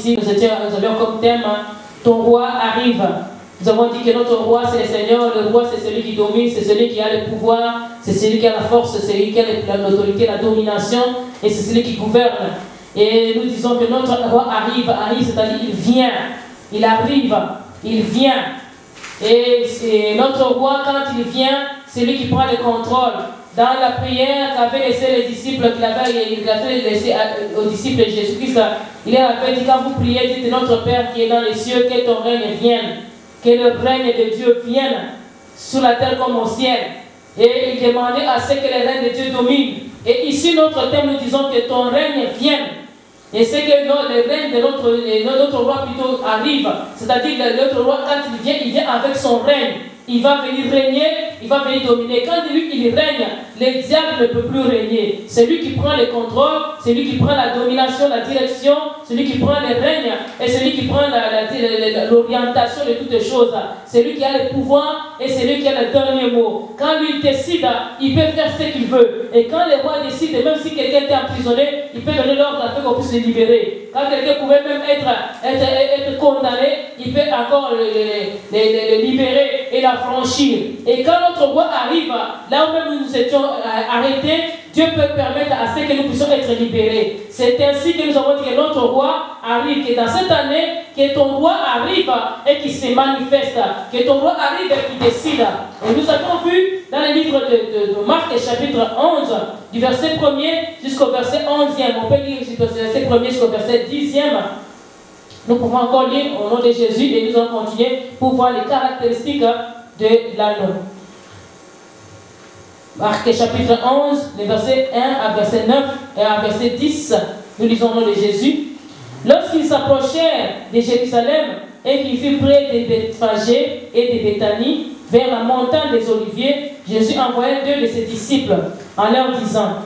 ici, nous avions comme thème ton roi arrive. Nous avons dit que notre roi c'est le Seigneur, le roi c'est celui qui domine, c'est celui qui a le pouvoir, c'est celui qui a la force, c'est celui qui a l'autorité, la domination, et c'est celui qui gouverne. Et nous disons que notre roi arrive, c'est-à-dire il vient, il arrive, il vient. Et notre roi, quand il vient, c'est lui qui prend le contrôle. Dans la prière qu'avaient laissé les disciples, qu'il avait laissé aux disciples de Jésus-Christ, il avait dit, quand vous priez, dites notre Père qui est dans les cieux, que ton règne vienne, que le règne de Dieu vienne sur la terre comme au ciel. Et il demandait à ce que le règne de Dieu domine. Et ici, notre thème, nous disons que ton règne vienne. Et c'est que le règne de notre roi plutôt arrive. C'est-à-dire que notre roi, quand il vient avec son règne. Il va venir régner, il va venir dominer. Quand lui, il règne, le diable ne peut plus régner. C'est lui qui prend le contrôle, c'est lui qui prend la domination, la direction, c'est lui qui prend le règne, et c'est lui qui prend l'orientation de toutes les choses. C'est lui qui a le pouvoir, et c'est lui qui a le dernier mot. Quand lui décide, il peut faire ce qu'il veut. Et quand le roi décide, même si quelqu'un était emprisonné, il peut donner l'ordre afin qu'on puisse le libérer. Quand quelqu'un pouvait même être condamné, il peut encore le libérer et la franchir. Et quand notre roi arrive, là où même nous étions arrêtés, Dieu peut permettre à ce que nous puissions être libérés. C'est ainsi que nous avons dit que notre roi arrive, que dans cette année, que ton roi arrive et qu'il se manifeste, que ton roi arrive et qu'il décide. Et nous avons vu dans le livre de Marc, chapitre 11, du verset 1er jusqu'au verset 11e, on peut lire du verset 1er jusqu'au verset 10e. Nous pouvons encore lire au nom de Jésus et nous allons continuer pour voir les caractéristiques de l'anneau. Marc chapitre 11, les versets 1 à verset 9 et à verset 10, nous lisons au nom de Jésus. Lorsqu'ils s'approchèrent de Jérusalem et qu'ils furent près de Bethphagée et de Béthanie, vers la montagne des Oliviers, Jésus envoya 2 de ses disciples en leur disant,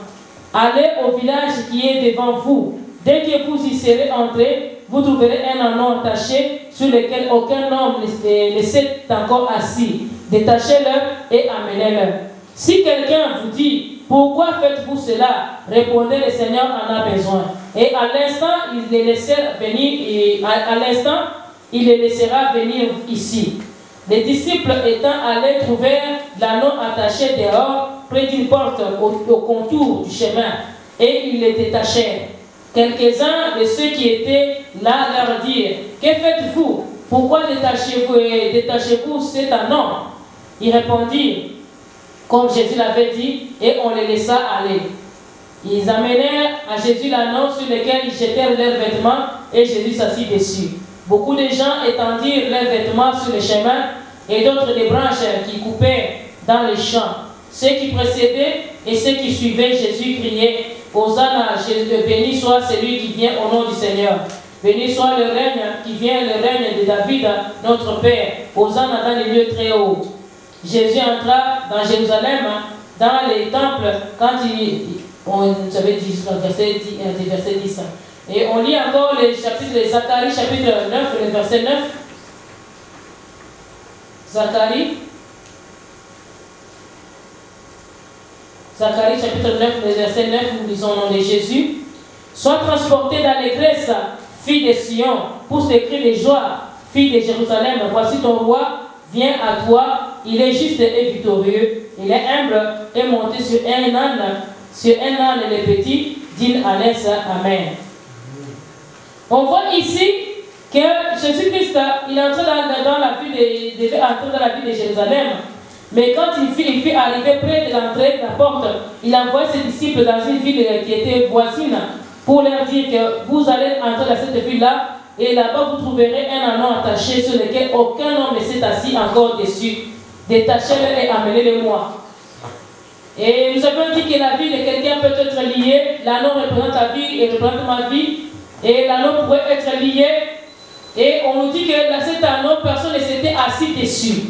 allez au village qui est devant vous. Dès que vous y serez entrés, vous trouverez un anneau attaché sur lequel aucun homme ne s'est encore assis. Détachez-le et amenez-le. Si quelqu'un vous dit, pourquoi faites-vous cela? Répondez, le Seigneur en a besoin. Et à l'instant, il les laissera venir, et à l'instant, il les laissera venir ici. Les disciples étant allés trouver l'anneau attaché dehors, près d'une porte au contour du chemin, et ils le détachèrent. Quelques-uns de ceux qui étaient là leur dirent, que faites-vous? Pourquoi détachez-vous cet anneau? Ils répondirent, comme Jésus l'avait dit, et on les laissa aller. Ils amenèrent à Jésus l'anneau sur lequel ils jetèrent leurs vêtements, et Jésus s'assit dessus. Beaucoup de gens étendirent leurs vêtements sur le chemin, et d'autres des branches qui coupaient dans les champs. Ceux qui précédaient et ceux qui suivaient Jésus criaient, Hosanna, béni soit celui qui vient au nom du Seigneur. Béni soit le règne qui vient, le règne de David, notre Père. Hosanna dans les lieux très hauts. Jésus entra dans Jérusalem, dans les temples, quand on avait dit verset 10. Et on lit encore le chapitre de Zacharie, chapitre 9, le verset 9. Zacharie chapitre 9, le verset 9, nous lisons au nom de Jésus. Sois transporté d'allégresse, fille de Sion, pousse des cris de joie, fille de Jérusalem. Voici ton roi, vient à toi, il est juste et victorieux, il est humble et monté sur un âne les petits, d'une ânesse. Amen. On voit ici que Jésus-Christ, il est entré dans la ville de Jérusalem. Mais quand il fut arrivé près de l'entrée de la porte, il envoya ses disciples dans une ville qui était voisine pour leur dire que vous allez entrer dans cette ville-là et là-bas vous trouverez un anneau attaché sur lequel aucun homme ne s'est assis encore dessus. Détachez-le et amenez-le-moi. Et nous avons dit que la vie de quelqu'un peut être liée. L'anneau représente ta vie et représente ma vie. Et l'anneau pourrait être lié. Et on nous dit que dans cet anneau, personne ne s'était assis dessus.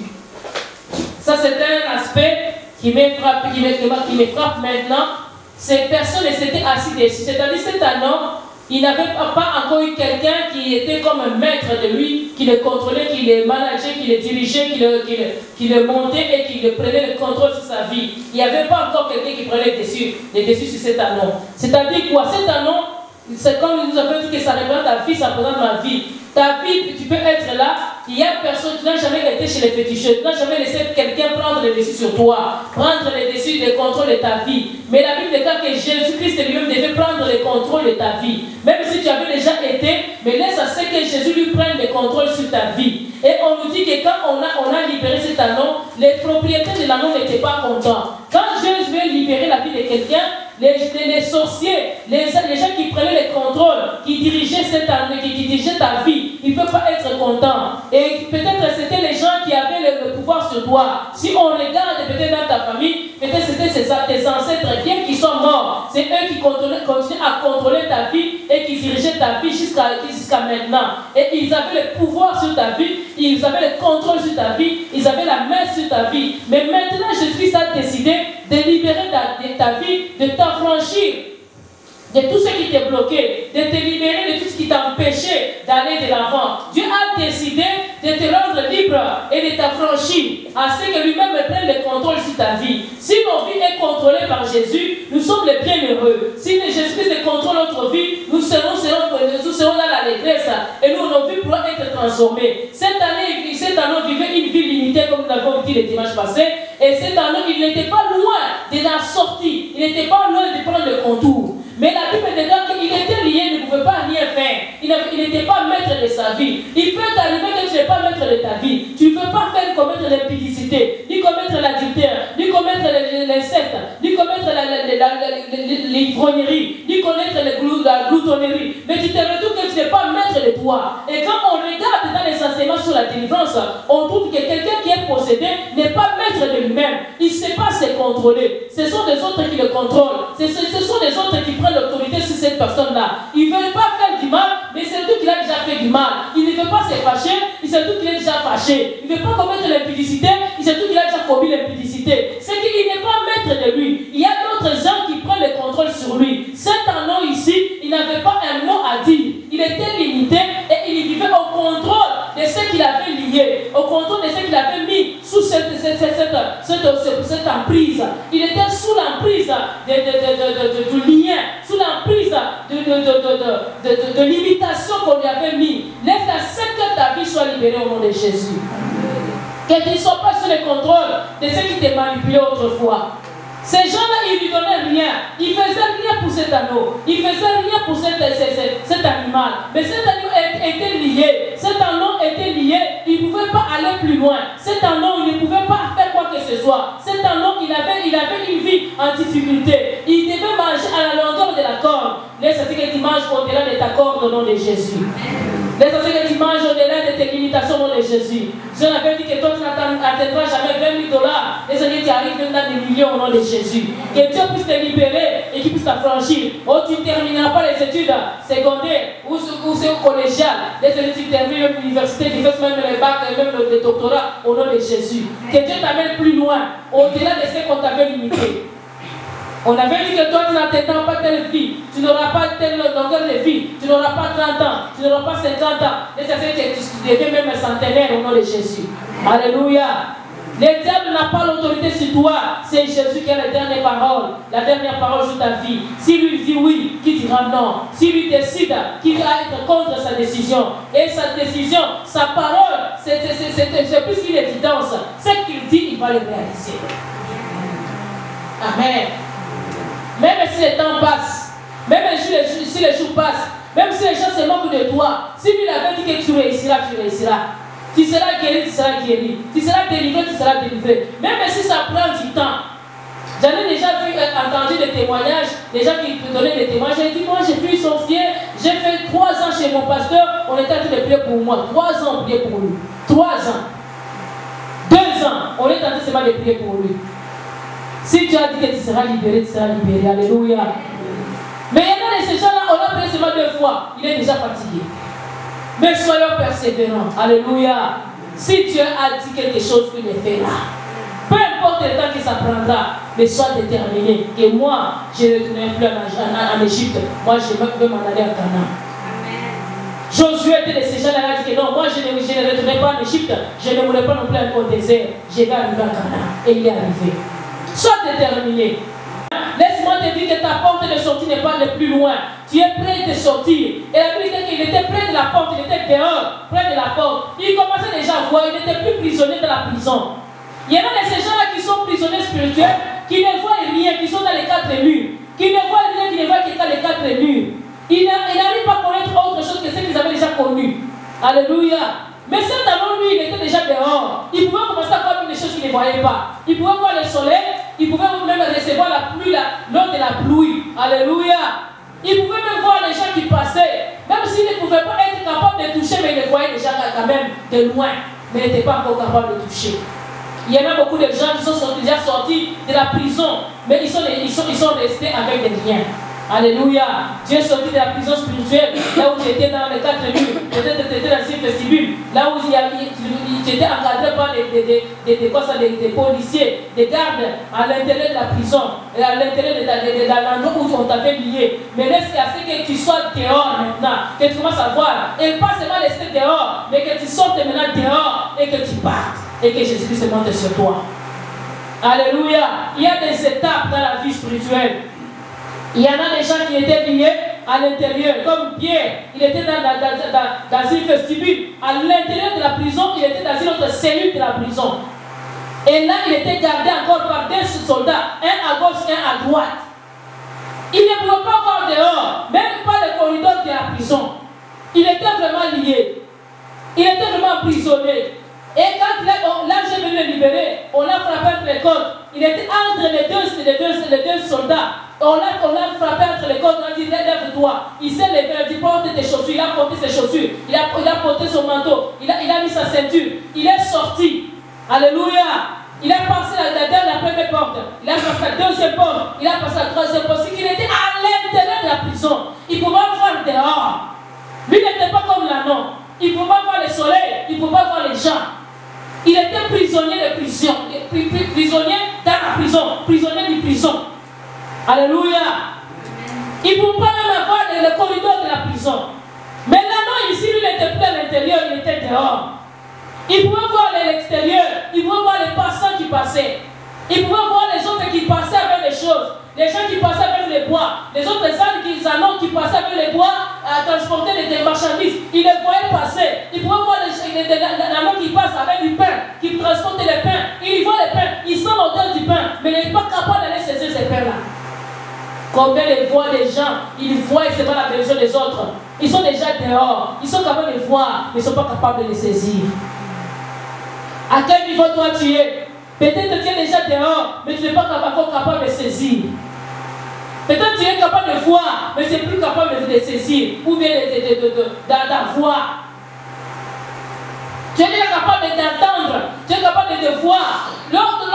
Ça, c'est un aspect qui me frappe maintenant. Ces personnes s'étaient assises dessus. C'est-à-dire cet anneau, il n'avait pas encore eu quelqu'un qui était comme un maître de lui, qui le contrôlait, qui le manageait, qui le dirigeait, qui le montait et qui le prenait le contrôle sur sa vie. Il n'y avait pas encore quelqu'un qui prenait le dessus sur cet anneau. C'est-à-dire quoi? Cet anneau, c'est comme nous avons dit que ça représente ta vie, ça représente ma vie. Ta vie, tu peux être là, il y a personne, tu n'as jamais été chez les féticheurs, tu n'as jamais laissé quelqu'un prendre le dessus sur toi, prendre le dessus, le contrôle de ta vie. Mais la Bible déclare que Jésus-Christ lui-même devait prendre le contrôle de ta vie. Même si tu avais déjà été, mais laisse à ce que Jésus lui prenne le contrôle sur ta vie. Et on nous dit que quand on a libéré cet anneau, les propriétaires de l'anneau n'étaient pas contents. Quand Jésus veut libérer la vie de quelqu'un, les sorciers, les gens qui prenaient le contrôle, qui dirigeaient cette année, qui dirigeaient ta vie, ils ne peuvent pas être contents. Et peut-être c'était les gens qui avaient le pouvoir sur toi. Si on regarde peut-être dans ta famille, peut-être c'était tes ancêtres, bien qu'ils sont morts, c'est eux qui continuent à contrôler ta vie et qui dirigeaient ta vie jusqu'à maintenant. Et ils avaient le pouvoir sur ta vie, ils avaient le contrôle sur ta vie, ils avaient la main sur ta vie. Mais maintenant, Jésus a décidé de libérer ta vie, de t'affranchir de tout ce qui t'est bloqué, de te libérer de tout ce qui t'empêchait d'aller de l'avant. Dieu a décidé de te rendre libre et de t'affranchir à ce que lui-même prenne le contrôle sur ta vie. Si nos vies est contrôlée par Jésus, nous sommes les bienheureux. Si Jésus-Christ contrôle notre vie, nous serons dans la détresse et nos vies pourront être transformées. Cette année, vivait une vie limitée comme nous l'avons dit le dimanche passé. Et cet anneau, il n'était pas loin de la sortie. Il n'était pas loin de prendre le contour. Mais la Bible déclare qu'il était lié, il ne pouvait pas rien faire. Il n'était pas maître de sa vie. Il peut t'arriver que tu n'es pas maître de ta vie. Tu ne peux pas faire commettre l'impudicité, ni commettre l'adultère, ni commettre l'inceste, ni commettre l'ivrognerie, ni commettre la gloutonnerie. Mais tu te retrouves que tu n'es pas maître de toi. Et quand on regarde dans les enseignements sur la délivrance, on trouve que quelqu'un qui est possédé n'est pas maître de lui-même. Il ne sait pas se contrôler. Ce sont des autres qui le contrôlent. Ce sont des autres qui prennent l'autorité sur cette personne-là. Il ne veut pas faire du mal, mais c'est tout qu'il a déjà fait du mal. Il ne veut pas se fâcher, c'est tout qu'il est déjà fâché. Il ne veut pas commettre l'impudicité, c'est tout qu'il a déjà commis l'impudicité. C'est qu'il n'est pas maître de lui. Il y a d'autres gens qui prennent le contrôle sur lui. Cet anneau ici, il n'avait pas un mot à dire. Il était limité et il vivait au contrôle de ce qu'il avait lié, au contrôle de ce qu'il avait mis sous cette emprise. Il était sous l'emprise du lien, sous l'emprise de l'imitation qu'on lui avait mis. Laisse à ce que ta vie soit libérée au nom de Jésus. Que tu ne sois pas sous le contrôle de ceux qui t'ont manipulé autrefois. Ces gens-là, ils ne lui donnaient rien. Ils ne faisaient rien pour cet anneau. Ils ne faisaient rien pour cet animal. Mais cet anneau était lié. Cet anneau était lié. Il ne pouvait pas aller plus loin. Cet anneau, il ne pouvait pas faire quoi que ce soit. Cet anneau, il avait une vie en difficulté. Il devait manger à la longueur de la corde. Laisse-moi que tu manges au-delà de ta corde au nom de Jésus. Laisse-moi que tu manges au-delà de tes limitations au nom de Jésus. Je n'avais dit que toi, tu n'atteindras jamais $20 000. Laisse-moi que tu arrives même dans des millions au nom de Jésus. Que Dieu puisse te libérer et qu'il puisse t'affranchir. Oh, tu ne termineras pas les études secondaires ou c'est au collégial. Laisse-moi que tu termines même l'université, tu fasses même les bacs et même le doctorat au nom de Jésus. Que Dieu t'amène plus loin, au-delà de ce qu'on t'avait limité. On avait dit que toi, tu n'atteindras pas telle vie, tu n'auras pas telle longueur de vie, tu n'auras pas 30 ans, tu n'auras pas 50 ans. Et ça fait que tu deviens même un centenaire au nom de Jésus. Alléluia. Le diable n'a pas l'autorité sur toi, c'est Jésus qui a la dernière parole sur ta vie. S'il lui dit oui, qui dira non. S'il lui décide qu'il va être contre sa décision. Et sa décision, sa parole, c'est plus qu'une évidence. Ce qu'il dit, il va le réaliser. Amen. Même si le temps passe, même si les jours passent, même si les gens se moquent de toi, si lui avait dit que tu réussiras, tu réussiras. Tu seras guéri, tu seras guéri. Tu seras délivré, tu seras délivré. Même si ça prend du temps. J'en ai déjà entendu des témoignages, des gens qui me donnaient des témoignages. J'ai dit, moi j'ai pu sortir, j'ai fait 3 ans chez mon pasteur, on était en train de prier pour moi. 3 ans, on priait pour lui. 3 ans. 2 ans, on est en train seulement de prier pour lui. Si tu as dit que tu seras libéré, tu seras libéré. Alléluia. Mais il y en a de ces gens-là, on l'a prié seulement 2 fois. Il est déjà fatigué. Mais soyons persévérants. Alléluia. Si Dieu a dit quelque chose, il le fera. Peu importe le temps que ça prendra, mais sois déterminé. Et moi, je ne retournerai plus en Égypte. Moi, je veux m'en aller à Canaan. Josué était de ces gens-là qui dit que non, moi je ne retournerai pas en Égypte. Je ne mourrai pas non plus au désert. Je vais arriver à Canaan. Et il est arrivé. Sois déterminé. Laisse-moi te dire que ta porte de sortie n'est pas le plus loin. Tu es prêt de sortir. Et la Bible dit qu'il était près de la porte, il était dehors, près de la porte. Il commençait déjà à voir, il n'était plus prisonnier de la prison. Il y en a de ces gens-là qui sont prisonniers spirituels, qui ne voient rien, qui sont dans les quatre murs, qui ne voient rien, qui ne voient que dans les quatre murs. Ils n'arrivent pas à connaître autre chose que ce qu'ils avaient déjà connu. Alléluia. Mais cet homme, lui, il était déjà dehors. Il pouvait commencer à voir des choses qu'il ne voyait pas. Il pouvait voir le soleil, il pouvait même recevoir la pluie, l'eau de la pluie. Alléluia. Il pouvait même voir les gens qui passaient. Même s'il ne pouvait pas être capable de toucher, mais il les voyait déjà quand même de loin. Mais il n'était pas encore capable de toucher. Il y en a beaucoup de gens qui sont déjà sortis de la prison, mais ils sont restés avec des liens. Alléluia. Tu es sorti de la prison spirituelle, là où tu étais dans les quatre murs, peut-être tu étais dans une vestibule, là où tu étais encadré par des policiers, des gardes à l'intérieur de la prison, et à l'intérieur de l'endroit où on t'avait lié. Mais laisse à ce que tu sois dehors maintenant, que tu commences à voir, et pas seulement rester dehors, mais que tu sortes maintenant dehors et que tu partes, et que Jésus-Christ se monte sur toi. Alléluia. Il y a des étapes dans la vie spirituelle. Il y en a des gens qui étaient liés à l'intérieur, comme Pierre, il était dans une vestibule. À l'intérieur de la prison, il était dans une autre cellule de la prison. Et là, il était gardé encore par deux soldats, un à gauche, un à droite. Il ne pouvait pas voir dehors, même pas le corridor de la prison. Il était vraiment lié. Il était vraiment emprisonné. Et quand l'ange est venu le libérer, on l'a frappé entre les côtes. Il était entre les deux soldats. On l'a frappé entre les côtes, on a dit lève-toi. Il s'est levé, il a dit porte tes chaussures. Il a porté ses chaussures, il a porté son manteau, il a mis sa ceinture. Il est sorti. Alléluia. Il a passé la première porte, il a passé la deuxième porte, il a passé la troisième porte. C'est qu'il était à l'intérieur de la prison. Il pouvait voir dehors. Lui n'était pas comme là, non. Il pouvait voir le soleil, il pouvait voir les gens. Il était prisonnier de prison, prisonnier dans la prison, prisonnier de prison. Alléluia. Il ne pouvait pas même avoir le corridor de la prison. Mais là, non, ici, lui, il n'était plus à l'intérieur, il était dehors. Il pouvait voir l'extérieur, il pouvait voir les passants qui passaient. Il pouvait voir les autres qui passaient avec les choses. Les gens qui passaient avec les bois, les autres ânes qui passaient avec les bois à transporter des marchandises. Il les voyait passer. Il pouvait voir l'homme qui passe avec du pain, qui transporte le pain. Il voit le pain, il sent l'odeur du pain, mais il n'est pas capable d'aller saisir ces pains-là. Combien de voient les gens, ils voient et c'est pas la maison des autres. Ils sont déjà dehors, ils sont capables de voir, mais ils ne sont pas capables de les saisir. À quel niveau toi tu es? Peut-être que tu es déjà dehors, mais tu n'es pas encore capable de saisir. Peut-être que tu es capable de voir, mais tu n'es plus capable de saisir, ou bien d'avoir. Tu es déjà capable d'entendre, tu es capable de voir. L'autre,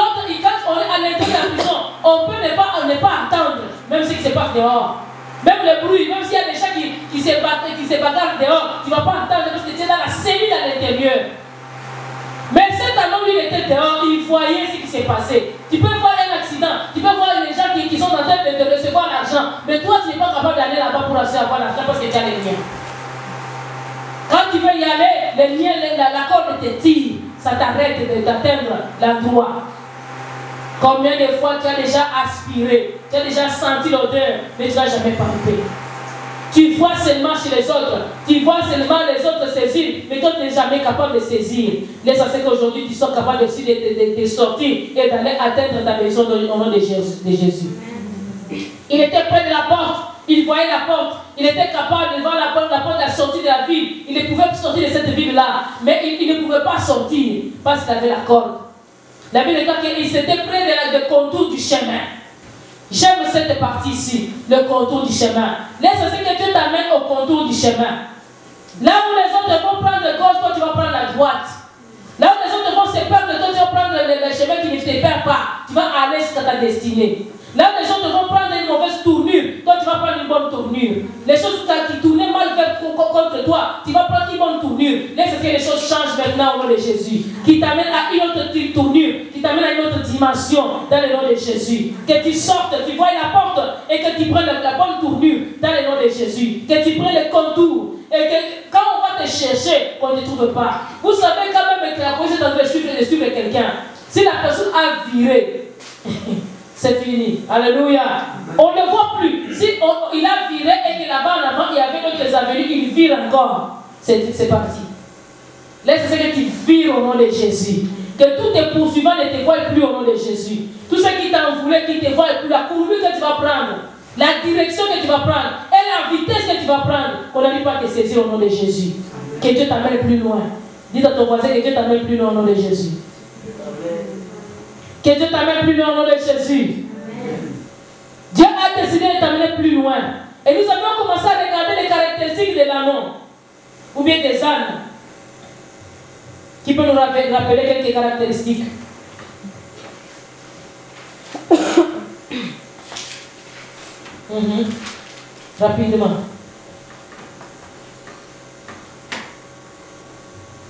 quand on est à l'intérieur de la prison, on peut ne pas entendre, même ce qui se passe dehors. Même le bruit, même s'il y a des gens qui se bagarrent dehors, tu ne vas pas entendre parce que tu es dans la cellule à l'intérieur. Mais cet homme, lui, il était dehors, il voyait ce qui s'est passé. Tu peux voir un accident, tu peux voir les gens qui sont en train de recevoir l'argent, mais toi, tu n'es pas capable d'aller là-bas pour avoir l'argent parce que tu as les liens. Quand tu veux y aller, les liens, la corde te tire, ça t'arrête d'atteindre l'endroit. Combien de fois tu as déjà aspiré, tu as déjà senti l'odeur, mais tu n'as jamais palpé. Tu vois seulement chez les autres, tu vois seulement les autres saisir, mais toi tu n'es jamais capable de saisir. Laisse à ce qu'aujourd'hui tu sois capable aussi de sortir et d'aller atteindre ta maison au nom de Jésus. Il était près de la porte, il voyait la porte, il était capable de voir la porte de la sortie de la ville. Il ne pouvait plus sortir de cette ville-là, mais il ne pouvait pas sortir parce qu'il avait la corde. La Bible dit qu'il s'était près du contour du chemin. J'aime cette partie ici, le contour du chemin. Laisse ce que Dieu t'amène au contour du chemin. Là où les autres vont prendre le gauche, toi tu vas prendre la droite. Là où les autres vont se perdre, toi tu vas prendre le chemin qui ne te perd pas. Tu vas aller jusqu'à ta destinée. Là où les autres vont prendre une mauvaise tournure, toi tu vas prendre une bonne tournure. Les choses qui tournaient mal contre toi, tu vas prendre une bonne tournure. Laisse que les choses changent maintenant au nom de Jésus. Qui t'amène à une autre tournure, qui t'amène à une autre dimension dans le nom de Jésus. Que tu sortes, tu vois la porte et que tu prennes la bonne tournure dans le nom de Jésus. Que tu prennes le contour et que quand on va te chercher, on ne te trouve pas. Vous savez quand même que la police est en train de suivre quelqu'un. Si la personne a viré, c'est fini. Alléluia. On ne le voit plus. Si vires encore, c'est parti. Laisse ce que tu vires au nom de Jésus. Que tous tes poursuivants ne te voient plus au nom de Jésus. Tout ce qui t'a voulu, qui te voient plus, la courbure que tu vas prendre, la direction que tu vas prendre et la vitesse que tu vas prendre, qu'on n'arrive pas à te saisir au nom de Jésus. Que Dieu t'amène plus loin. Dis à ton voisin que Dieu t'amène plus loin au nom de Jésus. Que Dieu t'amène plus loin au nom de Jésus. Dieu a décidé de t'amener plus loin. Et nous avons commencé à regarder les caractéristiques de l'anneau, ou bien des ânes. Qui peut nous rappeler quelques caractéristiques? Rapidement.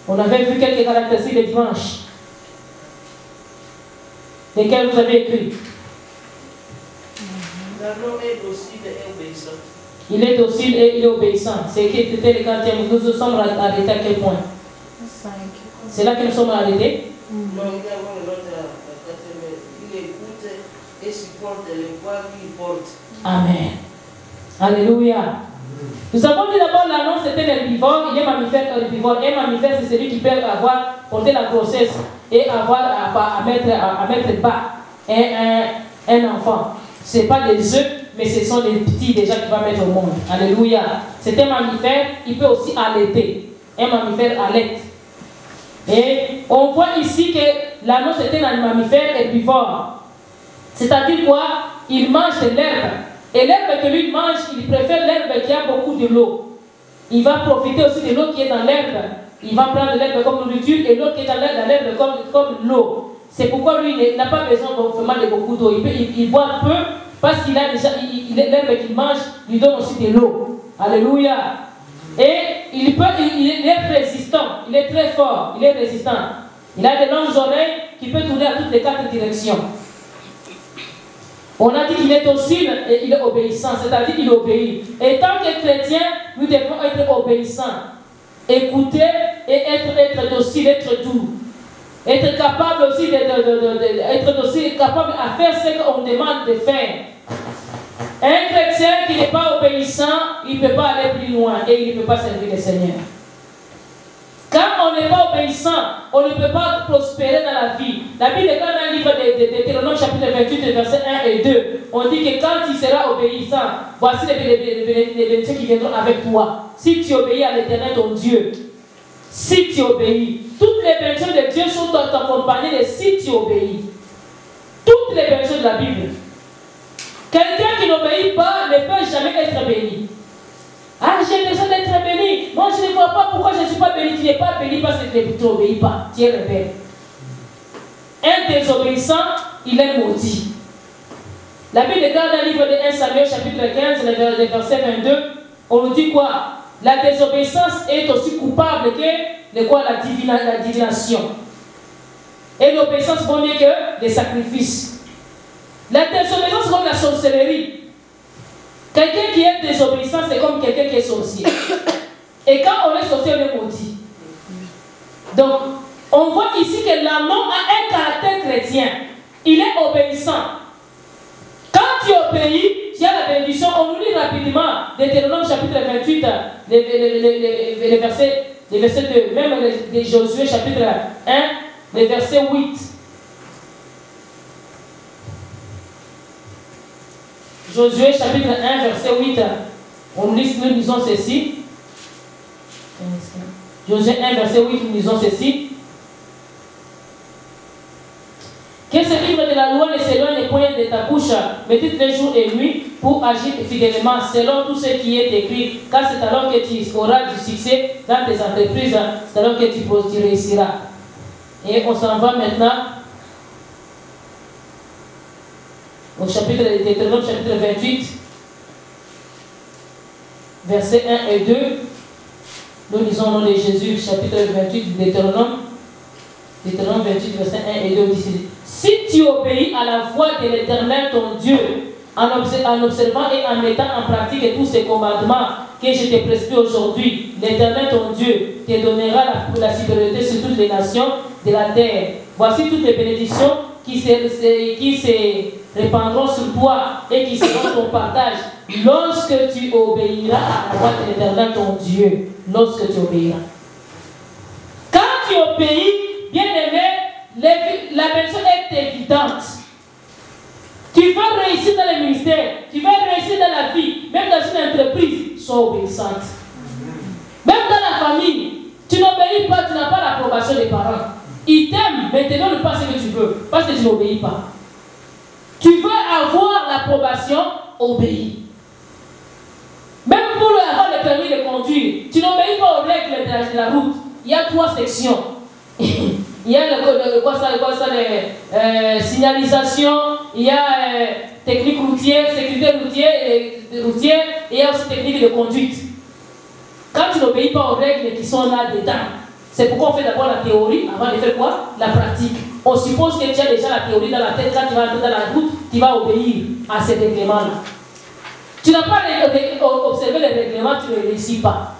On avait vu quelques caractéristiques le dimanche, lesquelles vous avez écrit. L'anneau est docile et obéissant. Il est docile et il est obéissant. C'est qui était le 4e. Nous sommes arrêtés à quel point? 5. C'est là que nous sommes arrêtés? Non, il y a un autre à 4e. Il écoute et supporte les voix qu'il porte. Amen. Alléluia. Nous avons dit d'abord l'annonce c'était l'herbivore, il est mammifère herbivore. Un mammifère c'est celui qui peut avoir porté la grossesse et avoir à mettre bas un enfant. Ce n'est pas des œufs, mais ce sont des petits déjà qu'il va mettre au monde. Alléluia. C'est un mammifère, il peut aussi allaiter. Un mammifère allaite. Et on voit ici que l'annonce était un mammifère herbivore. C'est-à-dire quoi? Il mange de l'herbe. Et l'herbe que lui mange, il préfère l'herbe qui a beaucoup de l'eau. Il va profiter aussi de l'eau qui est dans l'herbe. Il va prendre l'herbe comme nourriture et l'eau qui est dans l'herbe comme l'eau. C'est pourquoi lui il n'a pas besoin vraiment de beaucoup d'eau. Il boit peu parce qu'il a déjà l'herbe qu'il mange lui donne aussi de l'eau. Alléluia. Et il est résistant. Il est très fort. Il est résistant. Il a de longues oreilles qui peut tourner à toutes les 4 directions. On a dit qu'il est docile et il est obéissant, c'est-à-dire qu'il obéit. Et tant que chrétiens, nous devons être obéissants, écouter et être docile, être doux. Être capable aussi d'être docile, capable à faire ce qu'on demande de faire. Un chrétien qui n'est pas obéissant, il ne peut pas aller plus loin et il ne peut pas servir le Seigneur. Quand on n'est pas obéissant, on ne peut pas prospérer dans la vie. La Bible, quand dans le livre de Deutéronome, chapitre 28, versets 1 et 2, on dit que quand tu seras obéissant, voici les bénédictions qui viendront avec toi. Si tu obéis à l'Éternel, ton Dieu, si tu obéis, toutes les bénédictions de Dieu sont accompagnées de si tu obéis. Toutes les bénédictions de la Bible. Quelqu'un qui n'obéit pas ne peut jamais être béni. Ah, j'ai besoin d'être béni. Moi, je ne vois pas pourquoi je ne suis pas béni. Tu n'es pas béni parce que tu n'obéis pas. Tu es rebelle. Un désobéissant, il est maudit. La Bible dans le livre de 1 Samuel, chapitre 15, le verset 22, on nous dit quoi? La désobéissance est aussi coupable que la divination. Et l'obéissance vaut mieux que les sacrifices. La désobéissance, c'est comme la sorcellerie. Quelqu'un qui est désobéissant, c'est comme quelqu'un qui est sorcier. Et quand on est sorcier, on est maudit. Donc, on voit ici que l'anneau a un caractère chrétien. Il est obéissant. Quand tu obéis, tu as la bénédiction. On nous lit rapidement Deutéronome chapitre 28, les versets 2, même de Josué chapitre 1, les versets 8. Josué chapitre 1, verset 8, nous lisons ceci. Josué 1, verset 8, nous lisons ceci. Que ce livre de la loi ne s'éloigne point de ta bouche, médite les jours et nuits pour agir fidèlement selon tout ce qui est écrit, car c'est alors que tu auras du succès dans tes entreprises, c'est alors que tu réussiras. Et on s'en va maintenant au chapitre de Deutéronome, chapitre 28, versets 1 et 2. Nous lisons au nom de Jésus, chapitre 28 de Deutéronome 28, verset 1 et 2. Si tu obéis à la voix de l'Éternel ton Dieu, en observant et en mettant en pratique tous ces commandements que je te prescris aujourd'hui, l'Éternel ton Dieu te donnera la supériorité sur toutes les nations de la terre. Voici toutes les bénédictions qui se répandront sur toi et qui seront ton partage lorsque tu obéiras à la voix de l'Éternel ton Dieu. Lorsque tu obéiras. Quand tu obéis, bien aimé, la personne est évidente. Tu veux réussir dans le ministère, tu veux réussir dans la vie, même dans une entreprise, sois obéissante. Même dans la famille, tu n'obéis pas, tu n'as pas l'approbation des parents. Ils t'aiment, mais ils ne te donnent pas ce que tu veux, parce que tu n'obéis pas. Tu veux avoir l'approbation, obéis. Même pour avoir le permis de conduire, tu n'obéis pas aux règles de la route. Il y a 3 sections. Il y a les signalisation, il y a technique routière, sécurité routière, et il y a aussi technique de conduite. Quand tu n'obéis pas aux règles qui sont là-dedans, c'est pourquoi on fait d'abord la théorie avant de faire quoi? La pratique. On suppose que tu as déjà la théorie dans la tête, quand tu vas entrer dans la route, tu vas obéir à ces règlements-là. Tu n'as pas observé les règlements, tu ne réussis pas.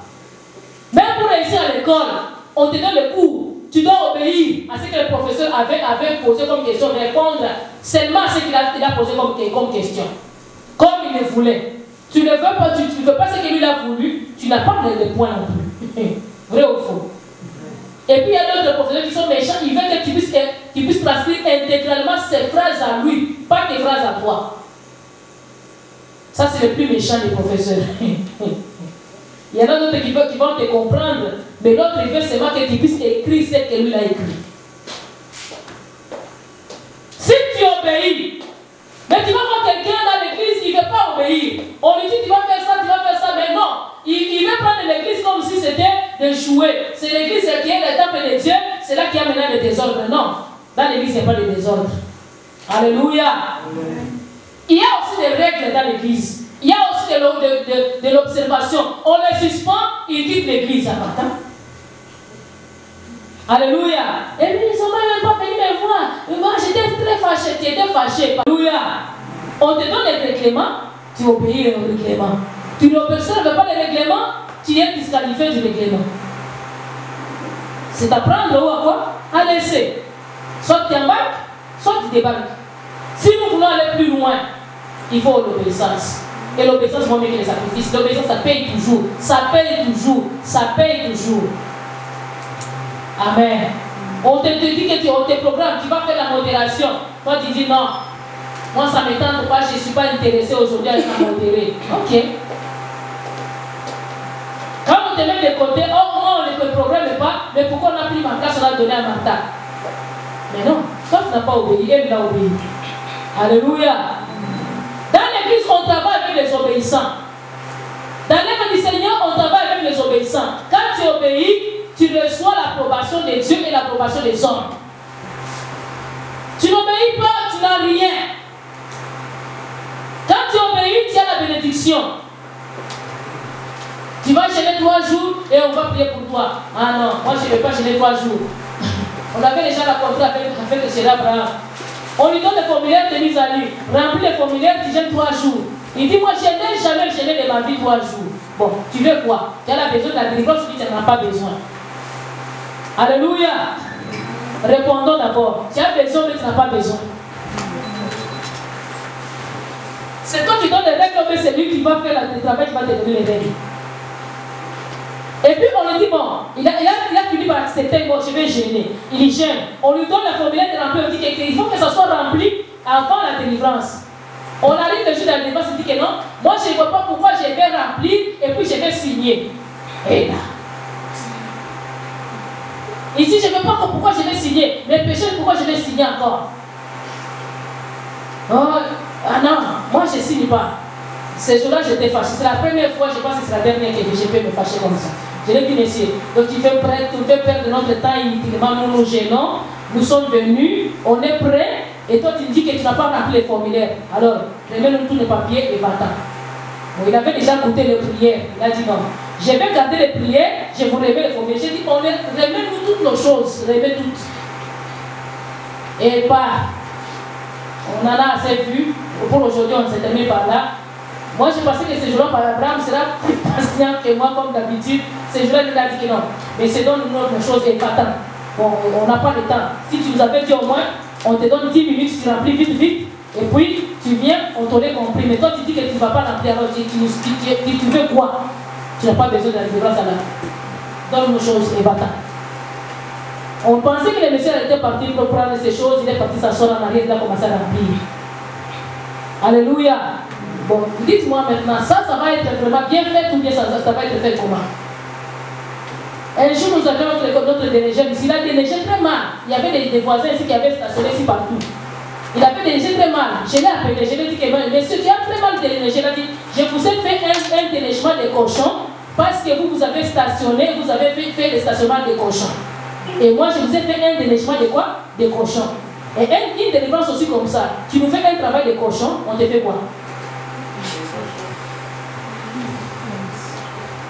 Même pour réussir à l'école, on te donne le cours. Tu dois obéir à ce que le professeur avait posé comme question, répondre seulement à ce qu'il a posé comme question. Comme il le voulait. Tu ne veux pas, tu ne veux pas ce que lui a voulu, tu n'as pas le point non plus. Vrai ou faux? Et puis il y a d'autres professeurs qui sont méchants, ils veulent que tu puisses transcrire intégralement ses phrases à lui, pas tes phrases à toi. Ça, c'est le plus méchant des professeurs. Il y en a d'autres qui vont te comprendre, mais l'autre, il veut seulement que tu puisses écrire ce que lui a écrit. Si tu obéis, mais tu vas voir quelqu'un dans l'église, il ne veut pas obéir. On lui dit, tu vas faire ça, mais non. Il veut prendre l'église comme si c'était des jouets. C'est l'église qui est le temple de Dieu, c'est là qu'il y a maintenant le désordre. Non, dans l'église, il n'y a pas de désordre. Alléluia. Il y a aussi des règles dans l'église. Il y a aussi de l'observation. On les suspend, ils quittent l'église à matin. Alléluia. Et puis ils sont même pas venus me voir. Moi, j'étais très fâché. Tu étais fâché. Alléluia. On te donne les règlements, tu obéis aux règlements. Tu n'observes pas les règlements, tu es disqualifié du règlement. C'est apprendre ou à quoi? À laisser. Soit tu embarques, soit tu débarques. Si nous voulons aller plus loin, il faut l'obéissance. Et l'obéissance vaut mieux que les sacrifices. L'obéissance, ça paye toujours. Ça paye toujours. Ça paye toujours. Amen. On te dit que on te programme, tu vas faire la modération. Toi, tu dis non. Moi, ça ne me tente pas, je ne suis pas intéressé aujourd'hui à être modéré. Ok. Quand on te met de côté, oh, moi, on ne te programme pas, mais pourquoi on a pris ma place, on a donné à Martha? Mais non, toi, tu n'as pas obéi, elle l'a obéi. Alléluia. Dans l'église, on travaille avec les obéissants. Dans l'œuvre du Seigneur, on travaille avec les obéissants. Quand tu obéis, tu reçois l'approbation de Dieu et l'approbation des hommes. Tu n'obéis pas, tu n'as rien. Quand tu obéis, tu as la bénédiction. Tu vas gêner 3 jours et on va prier pour toi. Ah non, moi je ne vais pas gêner 3 jours. On avait déjà rencontré avec le Seigneur Abraham. On lui donne le formulaire de mise à lui. Remplis le formulaire, tu gênes 3 jours. Il dit, moi je n'ai jamais gêné de ma vie 3 jours. Bon, tu veux quoi? Tu as besoin de la délivrance ou tu n'en as pas besoin? Alléluia. Répondons d'abord. Tu as besoin mais tu n'as pas besoin. C'est toi qui donnes les règles, mais c'est lui qui va faire le travail, qui va te donner les règles. Et puis on lui dit, bon, il a fini par accepter, bon, je vais gêner. Il gêne. On lui donne la formulaire de remplir, on dit qu'il faut que ça soit rempli avant la délivrance. On arrive le jour de la délivrance, il dit que non, moi je ne vois pas pourquoi je vais remplir et puis je vais signer. Et là, il dit, je ne veux pas pourquoi je vais signer. Mes péchés, pourquoi je vais signer encore? Oh, ah non, moi je ne signe pas. Ce jour-là, j'étais fâché. C'est la première fois, je pense que c'est la dernière que je peux me fâcher comme ça. Je l'ai dit, monsieur, donc tu fais perdre notre temps inutilement, nous nous gênons, nous sommes venus, on est prêts, et toi tu me dis que tu n'as pas rempli les formulaires. Alors, remets-nous tous les papiers et va-t'en. Bon, il avait déjà goûté les prières. Il a dit non. Je vais garder les prières, je vous remets les formulaires. J'ai dit, remets-nous toutes nos choses, remets toutes. Et pas. On en a assez vu. Pour aujourd'hui, on s'est terminé par là. Moi, je pensais que ce jour-là, par Abraham sera plus patient que moi, comme d'habitude. Ce jour-là, il a dit que non. Mais c'est donc une autre chose et pas-tant. Bon, on n'a pas de temps. Si tu nous avais dit au moins, on te donne 10 minutes, tu remplis vite, vite. Et puis, tu viens, on t'aurait compris, mais toi tu dis que tu ne vas pas remplir, alors tu veux quoi? Tu n'as pas besoin de la délivrance à la. Donne-nous choses et va-t'en. On pensait que le monsieur était parti pour prendre ces choses, il est parti s'asseoir en arrière, il a commencé à remplir. Alléluia. Bon, dites-moi maintenant, ça va être vraiment bien fait ou bien ça va être fait comment? Un jour, nous avions notre déneigeur ici, il a déneigé très mal. Il y avait des voisins ici qui avaient stationné ici partout. Il avait déneigé très mal. Je l'ai appelé, je lui ai dit que monsieur, tu as très mal déneigé. Il a dit, je vous ai fait un déneigement de cochons parce que vous avez stationné, vous avez fait le stationnement des cochons. Et moi, je vous ai fait un déneigement de quoi? Des cochons. Et une délivrance aussi comme ça. Tu nous fais un travail de cochon, on te fait quoi?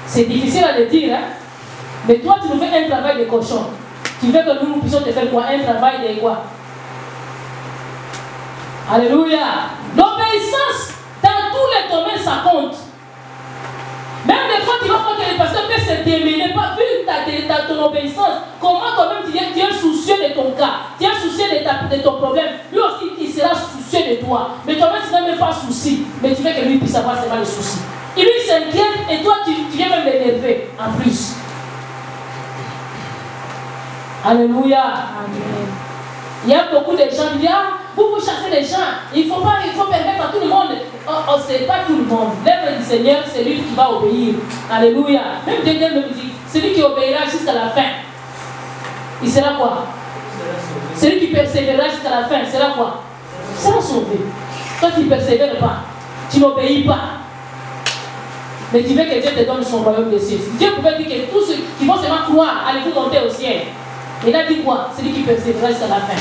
C'est difficile à le dire, hein? Mais toi, tu nous fais un travail de cochon. Tu veux que nous puissions te faire quoi? Un travail de quoi? Alléluia. L'obéissance, dans tous les domaines, ça compte. Même des fois, tu vas voir que le pasteur peut se démêler, pas vu ton obéissance. Comment toi-même tu es soucieux de ton cas, tu es soucieux de ton problème. Lui aussi, il sera soucieux de toi. Mais toi-même, tu n'as même pas souci. Mais tu veux que lui puisse avoir seulement les soucis. Et lui, il s'inquiète et toi, tu viens même l'énerver en plus. Alléluia. Amen. Il y a beaucoup de gens qui disent, ah, vous chassez les gens, il faut permettre à tout le monde. Oh, ce n'est pas tout le monde. L'œuvre du Seigneur, c'est lui qui va obéir. Alléluia. Même Dieu me dit, celui qui obéira jusqu'à la fin, il sera quoi? Celui qui persévérera jusqu'à la fin, sera quoi? Il sera sauvé. Toi, tu ne persévères pas, tu n'obéis pas. Mais tu veux que Dieu te donne son royaume des cieux. Dieu pouvait dire que tous ceux qui vont seulement croire, allez-vous monter au ciel. Il a dit quoi? Celui qui persévérera jusqu'à la fin.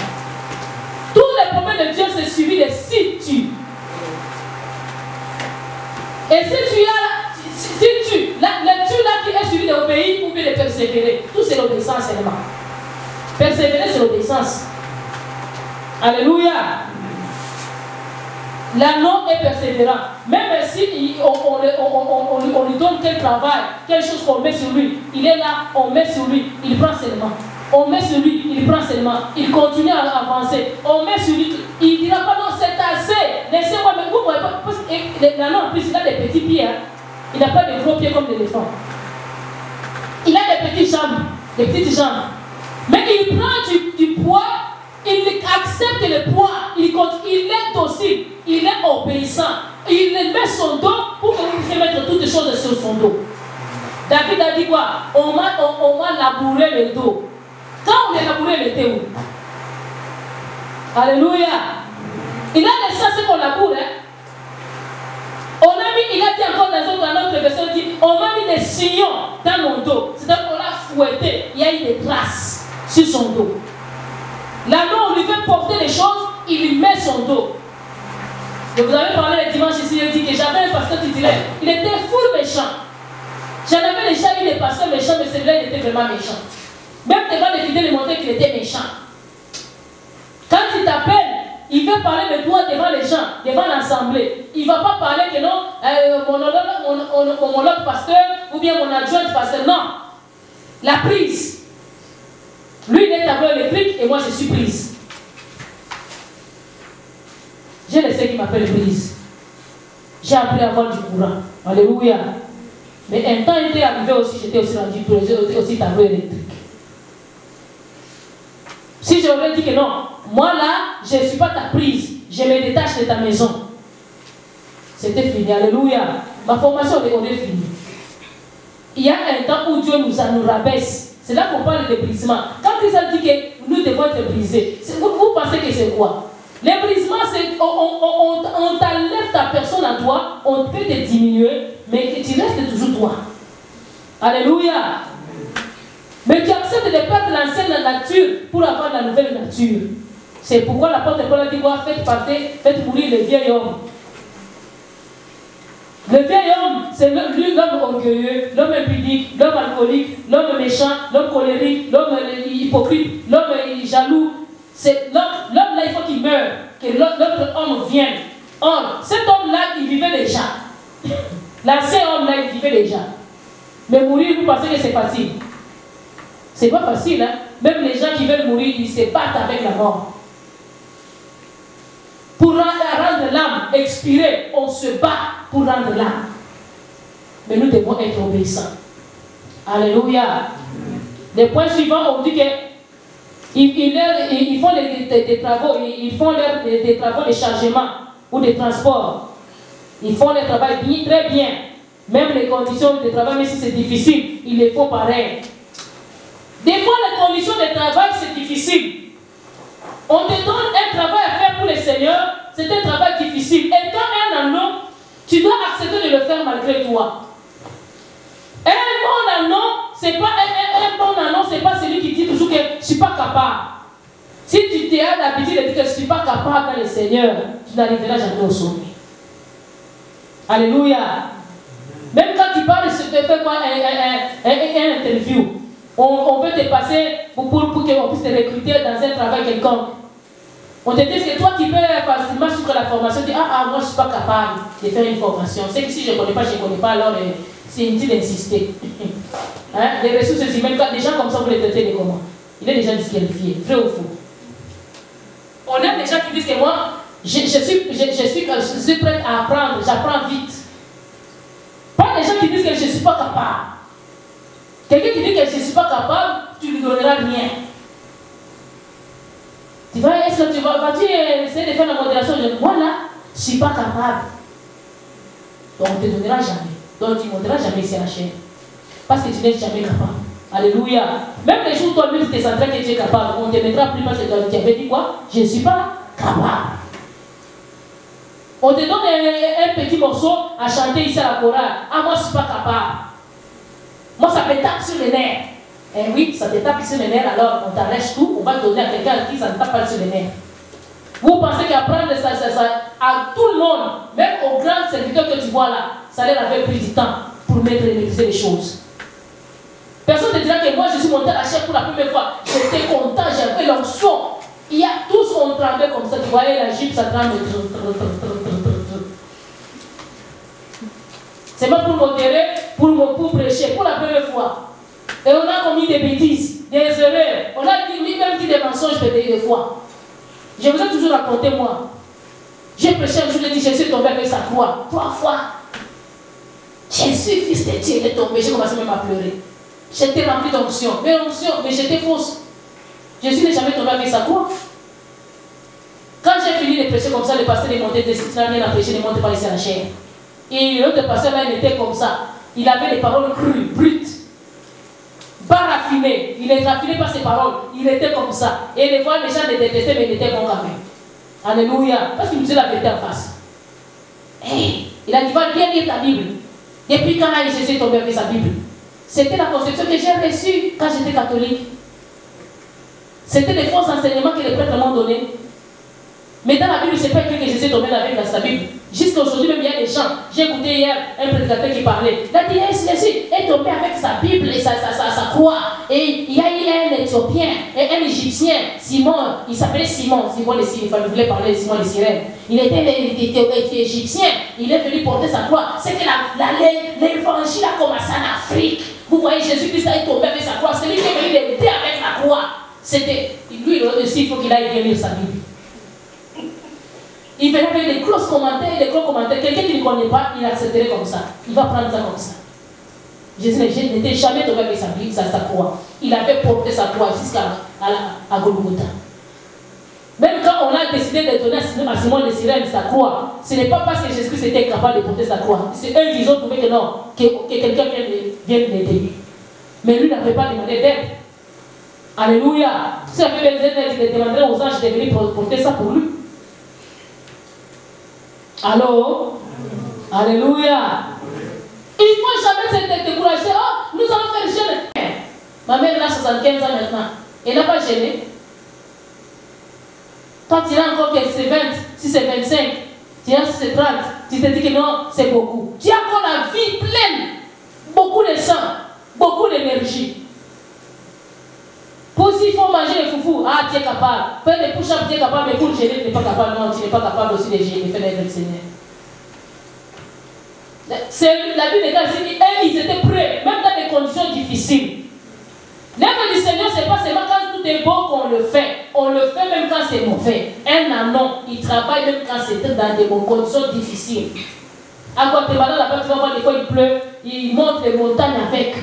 Tous les problèmes de Dieu, c'est suivi de si tu. Et si tu as, le tu là qui est suivi d'obéir ou bien de persévérer, tout c'est l'obéissance seulement. Persévérer, c'est l'obéissance. Alléluia. L'agneau est persévérant. Même si on lui donne quel travail, quelque chose qu'on met sur lui, il est là, on met sur lui, il prend seulement. On met sur lui, il prend seulement, il continue à avancer. On met sur lui, il dira pas non, c'est assez. Laissez-moi, mais vous ne voyez pas. L'agneau en plus, il a des petits pieds. Hein. Il n'a pas de gros pieds comme l'éléphant. Il a des petites jambes, des petites jambes. Mais il prend du poids, il accepte le poids, il est docile, il est obéissant. Il met son dos pour que vous puissiez mettre toutes les choses sur son dos. David a dit quoi? On m'a labouré le dos. Quand on est labouré, il était où? Alléluia. Il a laissé ce qu'on laboure. Hein? Il a dit encore dans notre version, dit, on m'a mis des sillons dans mon dos. C'est-à-dire qu'on l'a fouetté. Il y a eu des traces sur son dos. L'agneau, on lui fait porter des choses, il lui met son dos. Et vous avez parlé le dimanche ici, il dit que j'avais un pasteur titulaire. Il était full méchant. J'en avais déjà eu des pasteurs méchants, mais celui-là, il était vraiment méchant. Même devant les fidèles, il montrait qu'il était méchant. Quand il t'appelle, il veut parler de toi devant les gens, devant l'assemblée. Il ne va pas parler que non, mon autre pasteur ou bien mon adjoint pasteur. Non. La prise. Lui, il est tableau électrique et moi, je suis prise. J'ai laissé qui m'appelle prise. J'ai appris à avoir du courant. Alléluia. Mais un temps était arrivé aussi, j'étais aussi rendu aussi tableau électrique. Si j'aurais dit que non, moi là, je ne suis pas ta prise, je me détache de ta maison. C'était fini, alléluia. Ma formation, on est finie. Il y a un temps où Dieu nous rabaisse. C'est là qu'on parle de brisement. Quand Christ a dit que nous devons être brisés, vous pensez que c'est quoi? Les brisements, c'est on t'enlève ta personne à toi, on peut te diminuer, mais tu restes toujours toi. Alléluia. Mais tu acceptes de perdre l'ancienne nature pour avoir la nouvelle nature. C'est pourquoi l'apôtre Paul a dit quoi? Faites mourir le vieil homme. Le vieil homme, c'est l'homme orgueilleux, l'homme impudique, l'homme alcoolique, l'homme méchant, l'homme colérique, l'homme hypocrite, l'homme jaloux. C'est l'homme là, il faut qu'il meure, que l'autre homme vienne. Or, cet homme-là, il vivait déjà. L'ancien homme-là, il vivait déjà. Mais mourir, vous pensez que c'est facile? C'est pas facile, hein? Même les gens qui veulent mourir, ils se battent avec la mort. Pour rendre rendre l'âme, expirer, on se bat pour rendre l'âme. Mais nous devons être obéissants. Alléluia. Le point suivant, on dit que ils font des travaux, ils font des travaux de chargement ou de transport. Ils font le travail très bien. Même les conditions de travail, même si c'est difficile, ils le font pareil. Des fois, les conditions de travail, c'est difficile. On te donne un travail à faire pour le Seigneur, c'est un travail difficile. Et quand un anneau, tu dois accepter de le faire malgré toi. Un bon anneau, c'est pas un bon anneau, c'est pas celui qui dit toujours que je ne suis pas capable. Si tu as l'habitude de dire que je ne suis pas capable dans le Seigneur, tu n'arriveras jamais au sommet. Alléluia. Même quand tu parles, tu fais quoi, un interview, on peut te passer pour qu'on puisse te recruter dans un travail quelconque. On te dit que toi qui peux facilement suivre la formation, tu dis moi je ne suis pas capable de faire une formation. C'est que si je ne connais pas, je ne connais pas, alors c'est inutile d'insister. Hein? Les ressources humaines, des gens comme ça, vous les traitez de comment? Il est déjà disqualifié, vrai ou faux? On a des gens qui disent que moi, je suis prêt à apprendre, j'apprends vite. Pas des gens qui disent que je ne suis pas capable. Quelqu'un qui dit que je ne suis pas capable, tu ne lui donneras rien. Tu vas, est-ce que vas-tu essayer de faire la modération? Moi là, je ne suis pas capable. Donc on ne te donnera jamais. Donc tu ne monteras jamais ici à la chaîne. Parce que tu n'es jamais capable. Alléluia. Même les jours où toi-même tu te sentiras que tu es capable, on ne te mettra plus parce que tu avais dit quoi? Je ne suis pas capable. On te donne un petit morceau à chanter ici à la chorale. Moi je ne suis pas capable. Moi ça me tape sur les nerfs. Eh oui, ça te tape sur les nerfs, alors on t'arrête tout, on va te donner à quelqu'un à qui ça ne tape pas sur les nerfs. Vous pensez qu'apprendre ça, à tout le monde, même aux grands serviteurs que tu vois là, ça leur avait pris du temps pour maîtriser les choses. Personne ne dira que moi je suis monté à la chaîne pour la première fois, j'étais content, j'avais l'onction. Il y a tous on tremblait comme ça, tu voyais la jupe, ça tremble. C'est pas pour modérer, pour prêcher, pour la première fois. Et on a commis des bêtises, des erreurs. On a même dit des mensonges des fois. Je vous ai toujours raconté, moi. J'ai prêché un jour, j'ai dit, Jésus est tombé avec sa croix. 3 fois. Jésus, fils de Dieu, il est tombé. J'ai commencé même à pleurer. J'étais rempli d'onction. Mais j'étais fausse. Jésus n'est jamais tombé avec sa croix. Quand j'ai fini de prêcher comme ça, le pasteur est monté de site, il n'a rien à prêcher, il est monté par ici à la chair. Et l'autre pasteur là, il était comme ça. Il avait des paroles crues, brutes. Pas raffiné, il est raffiné par ses paroles, il était comme ça. Et les fois, les gens le détestaient, mais il était bon quand même. Alléluia. Parce qu'il nous dit la vérité en face. Hey, il a dit, va bien lire ta Bible. Depuis quand Jésus est tombé avec sa Bible? C'était la conception que j'ai reçue quand j'étais catholique. C'était des faux enseignements que les prêtres m'ont donnés. Mais dans la Bible, c'est pas écrit que Jésus est tombé avec dans sa Bible. Jusqu'à aujourd'hui, même il y a des gens. J'ai écouté hier un prédicateur qui parlait. Il a dit, Jésus est tombé avec sa Bible et sa croix. Et il y a eu un Éthiopien et un Égyptien, Simon. Il s'appelait Simon. Simon le Cyrène. Il voulait parler de Simon le Cyrène. Il était Égyptien. Il est venu porter sa croix. C'est que l'évangile a commencé en Afrique. Vous voyez, Jésus-Christ est tombé avec sa croix. C'est lui qui est venu l'aider avec la croix. C'était lui aussi, il faut qu'il aille bien lire sa Bible. Il venait avec des grosses commentaires, des gros commentaires. Quelqu'un qui ne connaît pas, il accepterait comme ça. Il va prendre ça comme ça. Jésus n'était jamais tombé avec sa Bible, sa croix. Il avait porté sa croix jusqu'à Golgotha. Même quand on a décidé de donner à Simon le Cyrène sa croix, ce n'est pas parce que Jésus-Christ était capable de porter sa croix. C'est eux qui ont trouvé que non, que quelqu'un vienne l'aider. Mais lui n'avait pas demandé d'aide. Alléluia. Si il avait besoin d'aide, il demanderait aux anges de venir porter ça pour lui. Allô? Alléluia. Il ne faut jamais se décourager. Oh, nous allons faire jeûne. Ma mère a 75 ans maintenant. Elle n'a pas gêné. Toi, tu as encore que c'est 20, si c'est 25, tu as si c'est 30, tu te dis que non, c'est beaucoup. Tu as encore la vie pleine. Beaucoup de sang, beaucoup d'énergie. Pour s'il faut manger les foufous, tu es capable. Faire des push-ups, tu es capable, mais pour le gêner, tu n'es pas capable. Non, tu n'es pas capable aussi de gêner, de faire des Seigneur. La Bible dit qu'ils étaient prêts, même dans des conditions difficiles. L'œuvre du Seigneur, ce n'est pas seulement quand tout est beau qu'on le fait. On le fait même quand c'est mauvais. Un anon, il travaille même quand c'est dans des conditions difficiles. À Guatemala, là-bas, tu vas voir des fois il pleut, il monte les montagnes avec.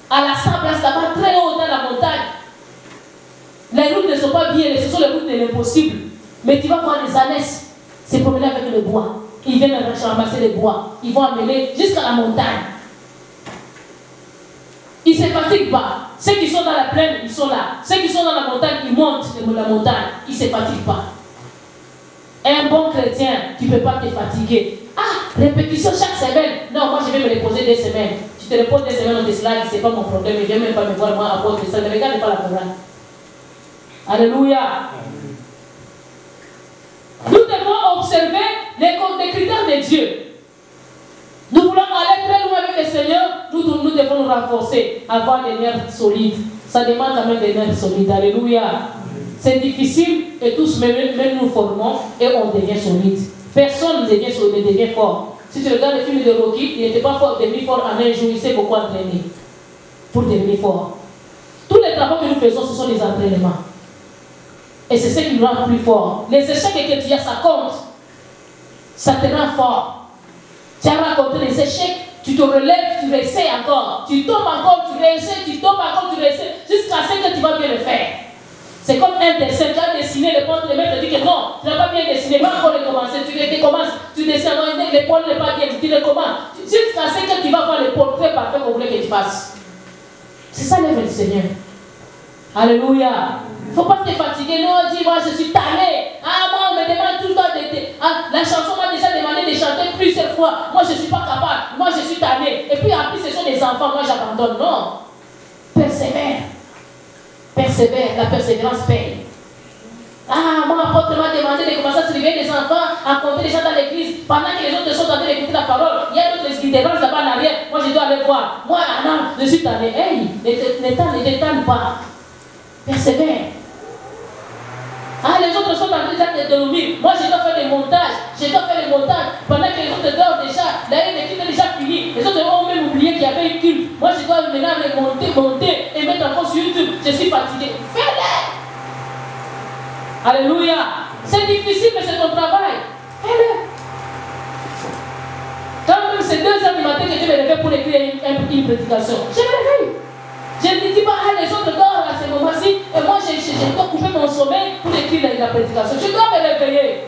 À la place là-bas, très haut dans la montagne. Les routes ne sont pas bien, ce sont les routes de l'impossible. Mais tu vas voir les ânesses se promener avec le bois. Ils viennent ramasser les bois. Ils vont amener jusqu'à la montagne. Ils ne se fatiguent pas. Ceux qui sont dans la plaine, ils sont là. Ceux qui sont dans la montagne, ils montent la montagne. Ils ne se fatiguent pas. Un bon chrétien, tu ne peux pas te fatiguer. Ah, répétition chaque semaine. Non, moi je vais me reposer des semaines. Tu te reposes des semaines, on te slide, ce n'est pas mon problème. Je ne viens même pas me voir moi à cause de ça. Ne regarde pas la morale. Alléluia. Nous devons observer les critères de Dieu. Nous voulons aller très loin avec le Seigneur, nous devons nous renforcer, avoir des nerfs solides. Ça demande quand même des nerfs solides. Alléluia. C'est difficile et tous, même nous formons et on devient solide. Personne ne devient fort. Si tu regardes le film de Rocky, il n'était pas devenu fort en un jour, il s'est beaucoup entraîné pour devenir fort. Tous les travaux que nous faisons, ce sont des entraînements. Et c'est ce qui nous rend plus forts. Les échecs que tu as, ça compte. Ça te rend fort. Tu as raconté les échecs, tu te relèves, tu réessayes encore. Tu tombes encore, tu réessayes, tu tombes encore, tu réessayes, jusqu'à ce que tu vas bien le faire. C'est comme un dessin, tu as dessiné, le peintre, le maître dit que non, tu n'as pas bien dessiné, va encore recommencer, tu recommences, tu dessines, l'épaule n'est pas bien, tu recommences, jusqu'à ce que tu vas voir le portrait parfait qu'on voulait que tu fasses. C'est ça l'œuvre du Seigneur. Alléluia. Il ne faut pas te fatiguer, non, dis moi je suis tanné. Ah, moi on me demande tout le temps la chanson m'a déjà demandé de chanter plusieurs fois. Moi je ne suis pas capable, moi je suis tanné. Et puis en plus ce sont des enfants, moi j'abandonne. Non. Persévère. Persévère, la persévérance paye. Ah, mon apôtre m'a demandé de commencer à se réveiller les enfants, à compter les gens dans l'église. Pendant que les autres sont en train d'écouter la parole, il y a d'autres qui dérangent là-bas en arrière. Moi je dois aller voir. Moi, non, je suis tanné. Hey, ne t'étale pas. Persévère. Ah, les autres sont en train de dormir. Moi, je dois faire des montages. Je dois faire des montages. Pendant que les autres dorment déjà, l'année d'études est déjà finie. Les autres ont même oublié qu'il y avait une culte. Moi, je dois maintenant monter et mettre encore sur YouTube. Je suis fatigué. Fais-le. Alléluia. C'est difficile, mais c'est ton travail. Fais-le. Quand même, c'est 2h du matin que je me réveille pour écrire une prédication. Je me réveille. Je ne dis pas, ah, les autres dorment à ce moment-ci, et moi, je dois couper mon sommeil pour écrire la prédication. Je dois me réveiller.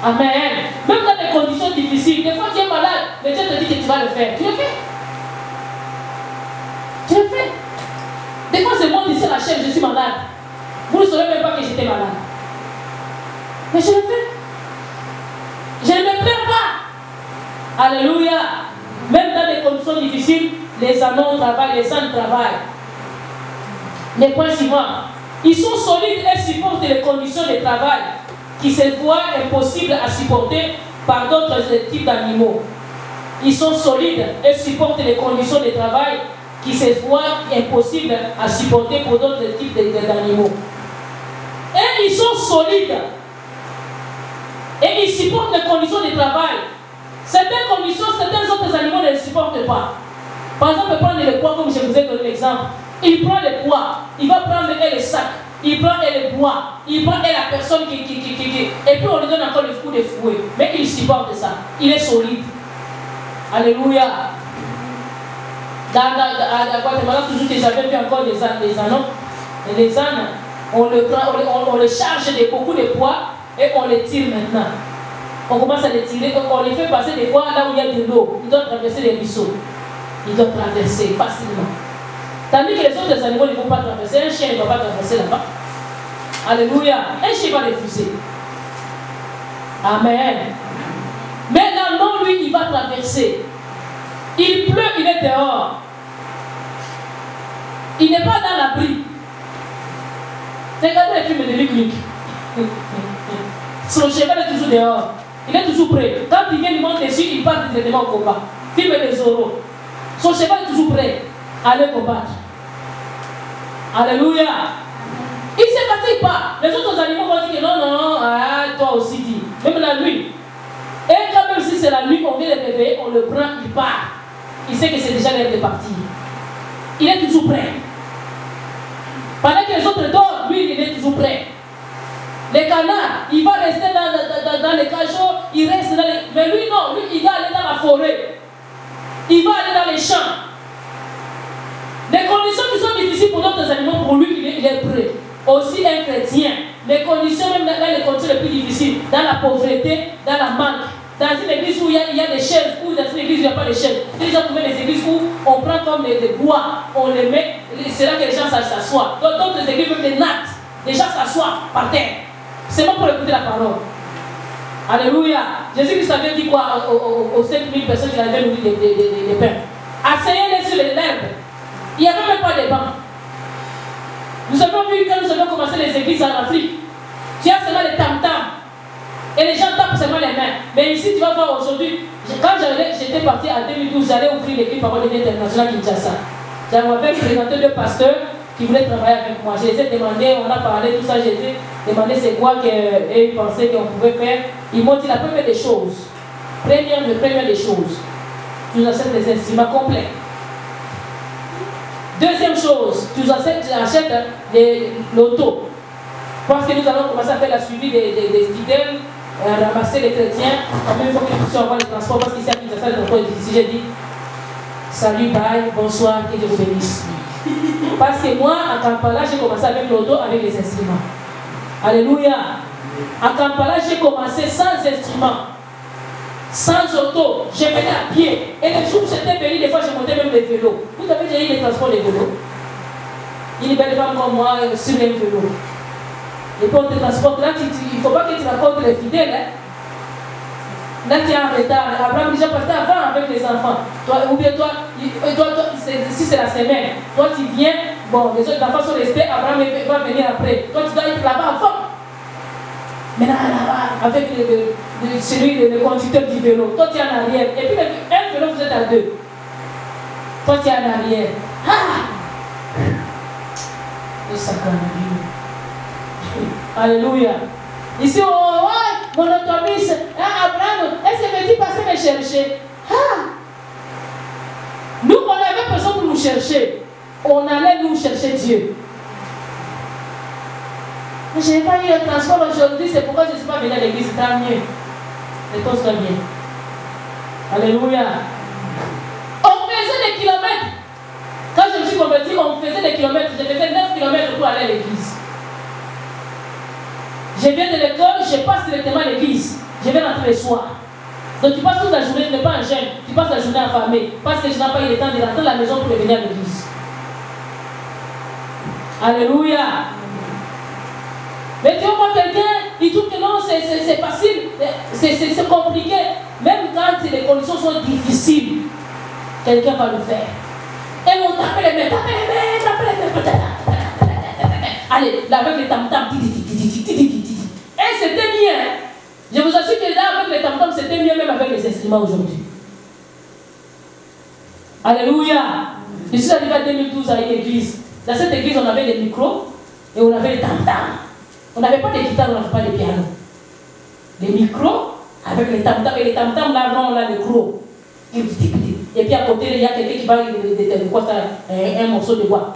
Amen. Même dans des conditions difficiles, des fois tu es malade, mais Dieu te dit que tu vas le faire. Tu le fais. Tu le fais. Des fois, c'est moi qui dis la chair, je suis malade. Vous ne saurez même pas que j'étais malade. Mais je le fais. Je ne me plains pas. Alléluia. Même dans des conditions difficiles, les amants travaillent, les ânes travaillent. Les points suivants. Ils sont solides et supportent les conditions de travail qui se voient impossibles à supporter par d'autres types d'animaux. Ils sont solides et supportent les conditions de travail qui se voient impossibles à supporter pour d'autres types d'animaux. Et ils sont solides. Et ils supportent les conditions de travail. Certaines conditions, certains autres animaux ne les supportent pas. Par exemple, prendre le poids, comme je vous ai donné l'exemple. Il prend le poids, il va prendre le sac, il prend le bois, il prend la personne qui. Et puis on lui donne encore le coup de fouet. Mais il supporte ça. Il est solide. Alléluia. À Guatemala, toujours que j'avais vu encore des ânes. Les ânes, on les charge de beaucoup de poids et on les tire maintenant. On commence à les tirer, donc on les fait passer des fois là où il y a de l'eau. Ils doivent traverser les ruisseaux. Ils doivent traverser facilement. Tandis que les autres animaux ne vont pas traverser. Un chien ne va pas traverser là-bas. Alléluia. Un chien va refuser. Amen. Mais l'agneau, lui, il va traverser. Il pleut, il est dehors. Il n'est pas dans l'abri. Regardez les films de Luc Luc. Son cheval est toujours dehors. Il est toujours prêt. Quand il vient, il monte dessus, il part directement au combat. Film des oraux. Son cheval est toujours prêt à aller combattre. Alléluia. Il ne se fatigue pas. Les autres animaux vont dire que non, ah, toi aussi dis. Même la nuit. Et quand même si c'est la nuit, on vient le réveiller, on le prend, il part. Il sait que c'est déjà l'heure de partir. Il est toujours prêt. Pendant que les autres dorment, lui, il est toujours prêt. Les canards, il va rester dans les cachots, il reste dans les... Mais lui, non, lui, il va aller dans la forêt. Il va aller dans les champs. Les conditions qui sont difficiles pour d'autres animaux, pour lui, il est prêt. Aussi un chrétien. Les conditions, même dans les conditions les plus difficiles, dans la pauvreté, dans la manque. Dans une église où il y a des chaises, ou dans une église où il n'y a pas de chaises. Déjà trouvé des églises où on prend comme des bois, on les met, c'est là que les gens s'assoient. Dans d'autres églises, même des nattes, les gens s'assoient par terre. C'est bon pour écouter la parole. Alléluia. Jésus-Christ avait dit quoi aux 5000 personnes qui avaient nourri des pains? Asseyez-les sur l'herbe. Il n'y avait même pas de bancs. Nous avons vu quand nous avons commencé les églises en Afrique, tu as seulement les tam-tams. Et les gens tapent seulement les mains. Mais ici, tu vas voir aujourd'hui, quand j'étais parti en 2012, j'allais ouvrir l'église Parole de Dieu internationale Kinshasa. J'avais présenté 2 pasteurs qui voulaient travailler avec moi. Je les ai demandé, on a parlé, tout ça, je les ai demandé c'est quoi qu'ils pensaient qu'on pouvait faire. Ils m'ont dit la première des choses. Première des choses. Tu nous achètes des instruments complets. Deuxième chose, tu achètes l'auto. Parce que nous allons commencer à faire la suivi des fidèles, ramasser les chrétiens. En même temps que nous puissions avoir les transports, parce qu'ici à Kinshasa, les transports est difficile. J'ai dit salut, bye, bonsoir, que Dieu vous bénisse. Parce que moi, à Kampala, j'ai commencé avec l'auto, avec les instruments. Alléluia. À Kampala, j'ai commencé sans instruments, sans auto. Je venais à pied. Et les jours où j'étais béni, des fois, je montais même les vélos. Vous avez déjà eu les transports des vélos? Une belle femme comme moi sur un vélo. Et puis on te transporte. Là, il ne faut pas que tu racontes les fidèles. Hein? Là, tu es en retard. Abraham déjà parti avant avec les enfants. Toi, ou bien toi si c'est la semaine, toi tu viens, bon, les autres enfants sont restés, Abraham va venir après. Toi, tu dois être là-bas avant. Maintenant, là-bas, avec le conducteur du vélo. Toi, tu es en arrière. Et puis, un vélo, vous êtes à 2. Toi, tu es en arrière. Ah! Le sacré Alléluia. Ici, oh, ouais, mon autobus, Abraham, est-ce que tu passer me chercher? Ah! Nous, on n'avait personne pour nous chercher. On allait nous chercher Dieu. Je n'ai pas eu le transport aujourd'hui, c'est pourquoi je ne suis pas venu à l'église. Tant mieux. Les choses sont bien. Alléluia. On faisait des kilomètres. Quand je me suis converti, on faisait des kilomètres. Je faisais 9 kilomètres pour aller à l'église. Je viens de l'école, je passe directement à l'église. Je vais rentrer le soir. Donc tu passes toute la journée, tu n'es pas un jeune, tu passes la journée affamée. Parce que je n'ai pas eu le temps de rentrer à la maison pour revenir à l'église. Alléluia. Mais tu vois quelqu'un, il trouve que non, c'est facile, c'est compliqué. Même quand les conditions sont difficiles, quelqu'un va le faire. Et on tape les mains, tape les mains. Allez, là avec les tam-tams. Et c'était bien. Je vous assure que là avec les tam-tams, c'était mieux même avec les instruments aujourd'hui. Alléluia. Je suis arrivé en 2012 à une église. Dans cette église, on avait des micros et on avait les tam-tams. On n'avait pas de guitare, on n'avait pas de piano. Les micros avec les tam-tams. Et les tam-tams, là, non, là, le gros. Et puis à côté, il y a quelqu'un qui va un morceau de bois.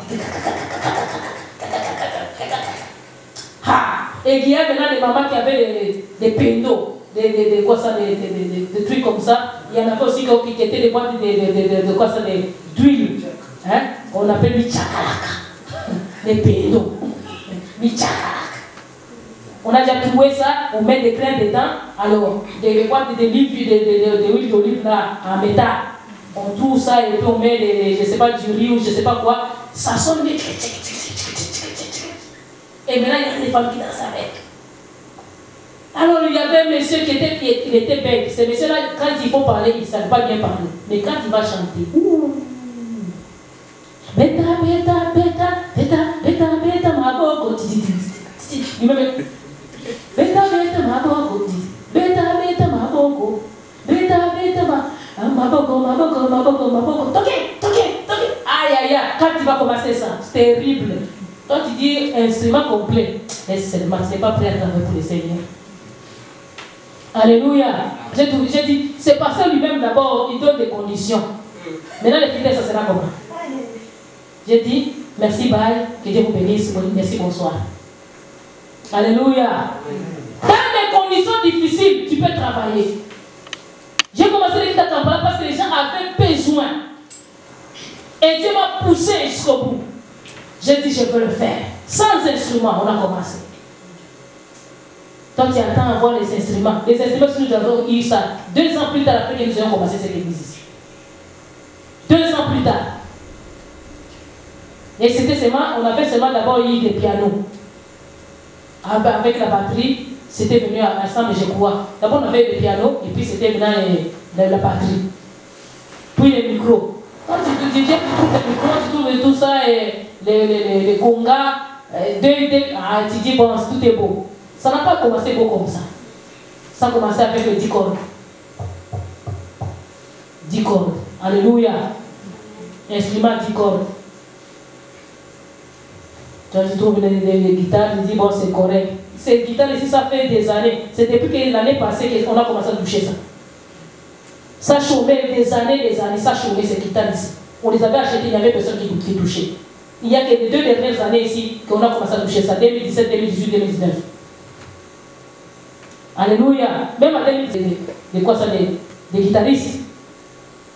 Et il y a maintenant des mamans qui avaient des pénaux, des trucs comme ça. Il y en avait aussi qui étaient des boîtes d'huile. Hein? On appelle Michakalaka. Des pénaux. Michakalaka. On a déjà trouvé ça, on met des grains dedans. Alors, des boîtes d'huile d'olive là, en métal. On trouve ça et puis on met je ne sais pas, du riz ou je ne sais pas quoi. Ça sonne bien. Et maintenant, il y a des femmes qui dansent avec. Alors, il y avait un monsieur qui était bête. Ce monsieur-là, quand il faut parler, il ne savait pas bien parler. Mais quand il va chanter, beta, beta, beta, beta, beta, beta, ma boko, il me met beta, beta, ma boko, beta, beta, ma boko, beta, beta, ma boko, toqué. Aïe, aïe, aïe, quand il va commencer ça, c'est terrible. Toi, tu dis instrument complet. Mais ce n'est pas prêt à travailler pour le Seigneur. Alléluia. J'ai dit, c'est parce que lui-même d'abord, il donne des conditions. Maintenant, les fidèles, ça sera comment? J'ai dit, Merci, bye. Que Dieu vous bénisse. Merci, bonsoir. Alléluia. Dans des conditions difficiles, tu peux travailler. J'ai commencé l'équipe à Kampala parce que les gens avaient besoin. Et Dieu m'a poussé jusqu'au bout. J'ai dit, je peux le faire. Sans instruments, on a commencé. Toi, tu attends à voir les instruments. Les instruments, si nous avons eu ça 2 ans plus tard, après que nous ayons commencé cette église ici. 2 ans plus tard. Et c'était seulement, on avait seulement d'abord eu des pianos. Avec la batterie, c'était venu ensemble, je crois. D'abord, on avait des pianos, et puis c'était maintenant la batterie. Puis les micros. Quand tu trouves les micros, tu trouves tout ça, et les congas, tu dis, bon, tout est beau. Ça n'a pas commencé beau comme ça. Ça a commencé avec les 10 cordes. 10 cordes. Alléluia. Instrument 10 cordes. Quand tu trouves les guitares, tu dis, bon, c'est correct. Ces guitares ici, ça fait des années. C'est depuis que l'année passée qu'on a commencé à toucher ça. Ça chômait des années, ça chômait ces guitares ici. On les avait achetées, il n'y avait personne qui touchait. Il n'y a que les 2 dernières années ici qu'on a commencé à toucher ça. 2017, 2018, 2019. Alléluia. Même à 2018, de quoi ça, des guitaristes.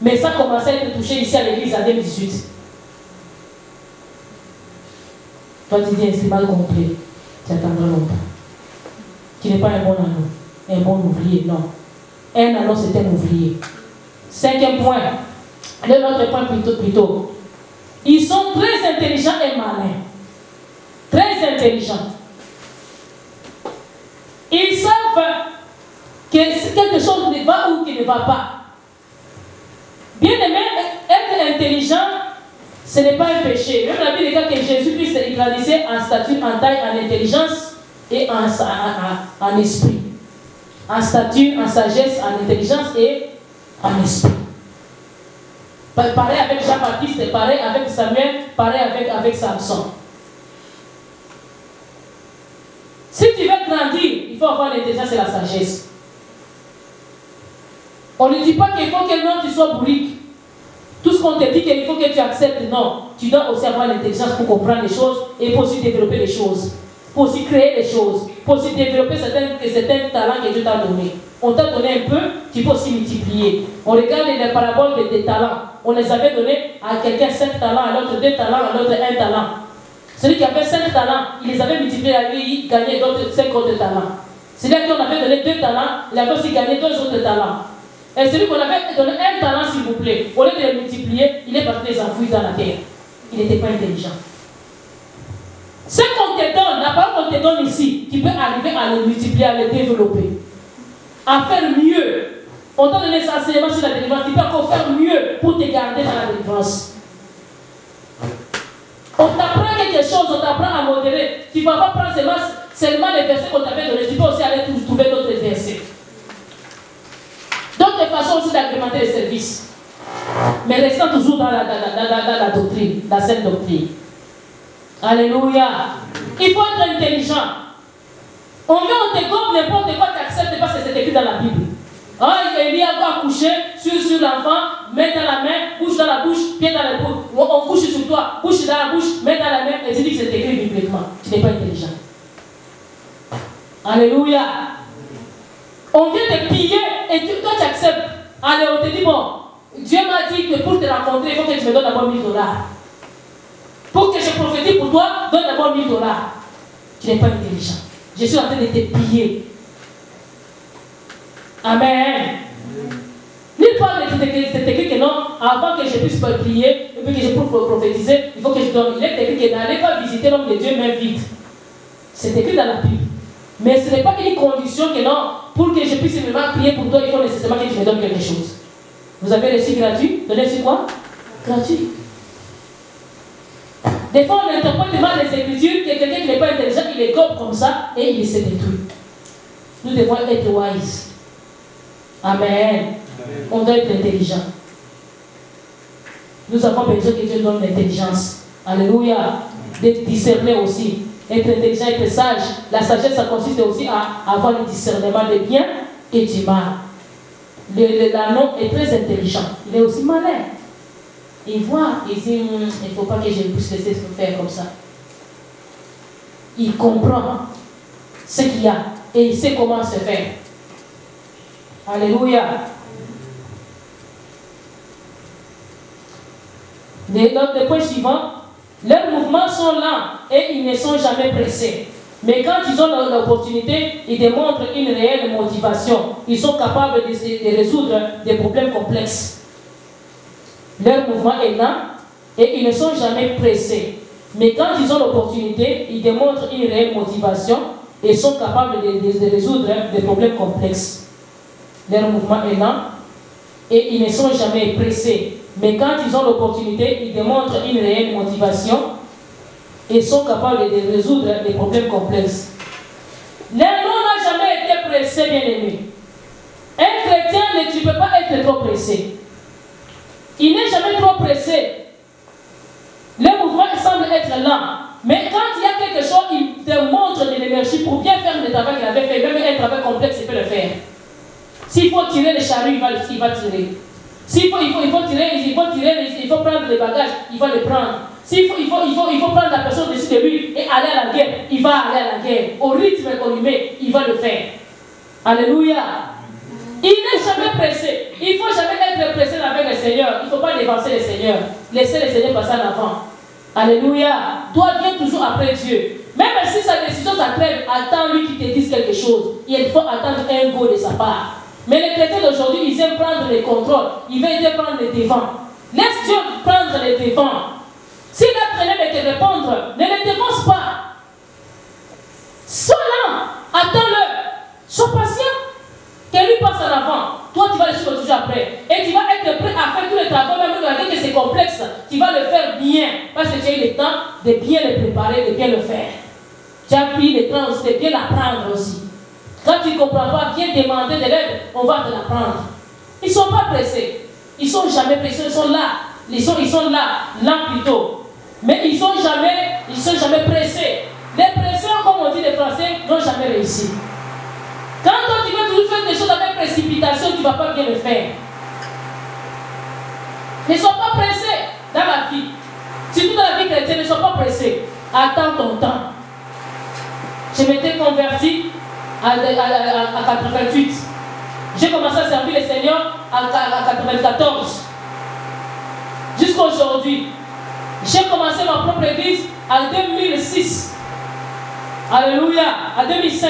Mais ça commençait à être touché ici à l'église en 2018. Toi, tu dis instrument complet. Tu attendras longtemps. Tu n'es pas un bon anneau, un bon ouvrier, non. Un anneau, c'est un ouvrier. 5e point. L'autre point plutôt. Ils sont très intelligents et malins. Très intelligents. Ils savent que quelque chose ne va ou qui ne va pas. Bien aimé, être intelligent, ce n'est pas un péché. Même la Bible dit que Jésus-Christ est grandissait en stature, en taille, en intelligence et en esprit. En stature, en sagesse, en intelligence et en esprit. Pareil avec Jean-Baptiste, pareil avec Samuel, pareil avec Samson. Si tu veux grandir, il faut avoir l'intelligence et la sagesse. On ne dit pas qu'il faut que non, tu sois bourrique. Tout ce qu'on te dit qu'il faut que tu acceptes, non. Tu dois aussi avoir l'intelligence pour comprendre les choses et pour aussi développer les choses. Pour aussi créer les choses. Pour aussi développer certains talents que Dieu t'a donné. On t'a donné un peu, tu peux aussi multiplier. On regarde les paraboles des talents. On les avait donnés à quelqu'un 5 talents, à l'autre 2 talents, à l'autre 1 talent. Celui qui avait 5 talents, il les avait multipliés à lui, il gagnait d'autres 5 autres talents. Celui qui on avait donné 2 talents, il avait aussi gagné 2 autres talents. Et celui qu'on avait donné 1 talent, s'il vous plaît, au lieu de les multiplier, il est parti les enfouir dans la terre. Il n'était pas intelligent. Ce qu'on te donne, la parole qu'on te donne ici, tu peux arriver à le multiplier, à le développer, à faire mieux. On t'a donné des enseignements sur la délivrance, tu peux encore faire mieux pour te garder dans la délivrance. On t'apprend quelque chose, on t'apprend à modérer. Tu ne vas pas prendre seulement les versets qu'on t'avait donnés, tu peux aussi aller trouver d'autres versets. D'autres façons aussi d'agrémenter les services. Mais restant toujours dans la doctrine, la saine doctrine. Alléluia. Il faut être intelligent. On vient, on te gomme n'importe quoi, tu acceptes parce que c'est écrit dans la Bible. Élie a accouché sur l'enfant, met dans la main, bouche dans la bouche, pied dans la bouche. On couche sur toi, bouche dans la bouche, met dans la main, et tu dis que c'est écrit bibliquement. Tu n'es pas intelligent. Alléluia. On vient te piller et toi tu acceptes. Allez, on te dit, bon, Dieu m'a dit que pour te rencontrer, il faut que tu me donnes d'abord 1000 $. Pour que je prophétise pour toi, donne d'abord 1000 $. Tu n'es pas intelligent. Je suis en train de te piller. Amen. Nulle part c'est écrit que non, avant que je puisse prier, et puis que je puisse prophétiser, il faut que je donne. Il est écrit que n'allez pas visiter l'homme de Dieu main vide. C'est écrit dans la Bible. Mais ce n'est pas une condition que non, pour que je puisse vraiment prier pour toi, il faut nécessairement que tu me donnes quelque chose. Vous avez reçu gratuit? Donnez reçu quoi? Gratuit. Des fois, on interprète mal les Écritures, que quelqu'un qui n'est pas intelligent, il les gobe comme ça et il se détruit. Nous devons être wise. Amen. Amen. On doit être intelligent. Nous avons besoin que Dieu donne l'intelligence. Alléluia. D'être discerné aussi. Être intelligent, être sage. La sagesse, ça consiste aussi à avoir le discernement des biens et du mal. L'anneau est très intelligent. Il est aussi malin. il voit, il dit, il ne faut pas que je puisse laisser faire comme ça. Il comprend ce qu'il y a et il sait comment se faire. Alléluia. Le point suivant, leurs mouvements sont lents et ils ne sont jamais pressés. Mais quand ils ont l'opportunité, ils démontrent une réelle motivation. Ils sont capables de résoudre des problèmes complexes. Leur mouvement est lent et ils ne sont jamais pressés. Mais quand ils ont l'opportunité, ils démontrent une réelle motivation et sont capables de résoudre des problèmes complexes. Leur mouvement est lent et ils ne sont jamais pressés. Mais quand ils ont l'opportunité, ils démontrent une réelle motivation et sont capables de résoudre des problèmes complexes. L'un n'a jamais été pressé, bien aimé. Un chrétien, tu ne peux pas être trop pressé. Il n'est jamais trop pressé. Le mouvement semble être lent. Mais quand il y a quelque chose, il te montre de l'énergie pour bien faire le travail qu'il avait fait. Même un travail complexe, il peut le faire. S'il faut tirer les charrues, il va tirer. S'il faut prendre les bagages, il va les prendre. S'il faut prendre la personne dessus de lui et aller à la guerre, il va aller à la guerre. Au rythme qu'on lui met, il va le faire. Alléluia. Il n'est jamais pressé. Il ne faut jamais être pressé avec le Seigneur. Il ne faut pas dévancer le Seigneur. Laissez le Seigneur passer en avant. Alléluia. Toi, viens toujours après Dieu. Même si sa décision s'entraîne, attends-lui qu'il te dise quelque chose. Il faut attendre un go de sa part. Mais les chrétiens d'aujourd'hui, ils aiment prendre le contrôle. Ils veulent prendre le devant. Laisse Dieu prendre le devant. Si l'être ne te répondre, ne le dévance pas. Sois lent, attends-le. Sois patient. Qu'elle lui passe en avant. Toi, tu vas le suivre toujours après. Et tu vas être prêt à faire tout le travail, même regarder que c'est complexe. Tu vas le faire bien. Parce que tu as eu le temps de bien le préparer, de bien le faire. Tu as pris le temps aussi de bien l'apprendre aussi. Quand tu ne comprends pas, viens demander de l'aide, on va te l'apprendre. Ils ne sont pas pressés. Ils ne sont jamais pressés, ils sont là. Ils sont là, lents plutôt. Mais ils ne sont jamais pressés. Les presseurs, comme on dit les Français, n'ont jamais réussi. Quand toi, tu veux toujours faire des choses avec précipitation, tu ne vas pas bien le faire. Ne sois pas pressés dans la vie. Surtout dans la vie chrétienne, ne sois pas pressés. Attends ton temps. Je m'étais converti à 88. J'ai commencé à servir le Seigneur à 94. Jusqu'à aujourd'hui. J'ai commencé ma propre église en 2006. Alléluia. En 2005.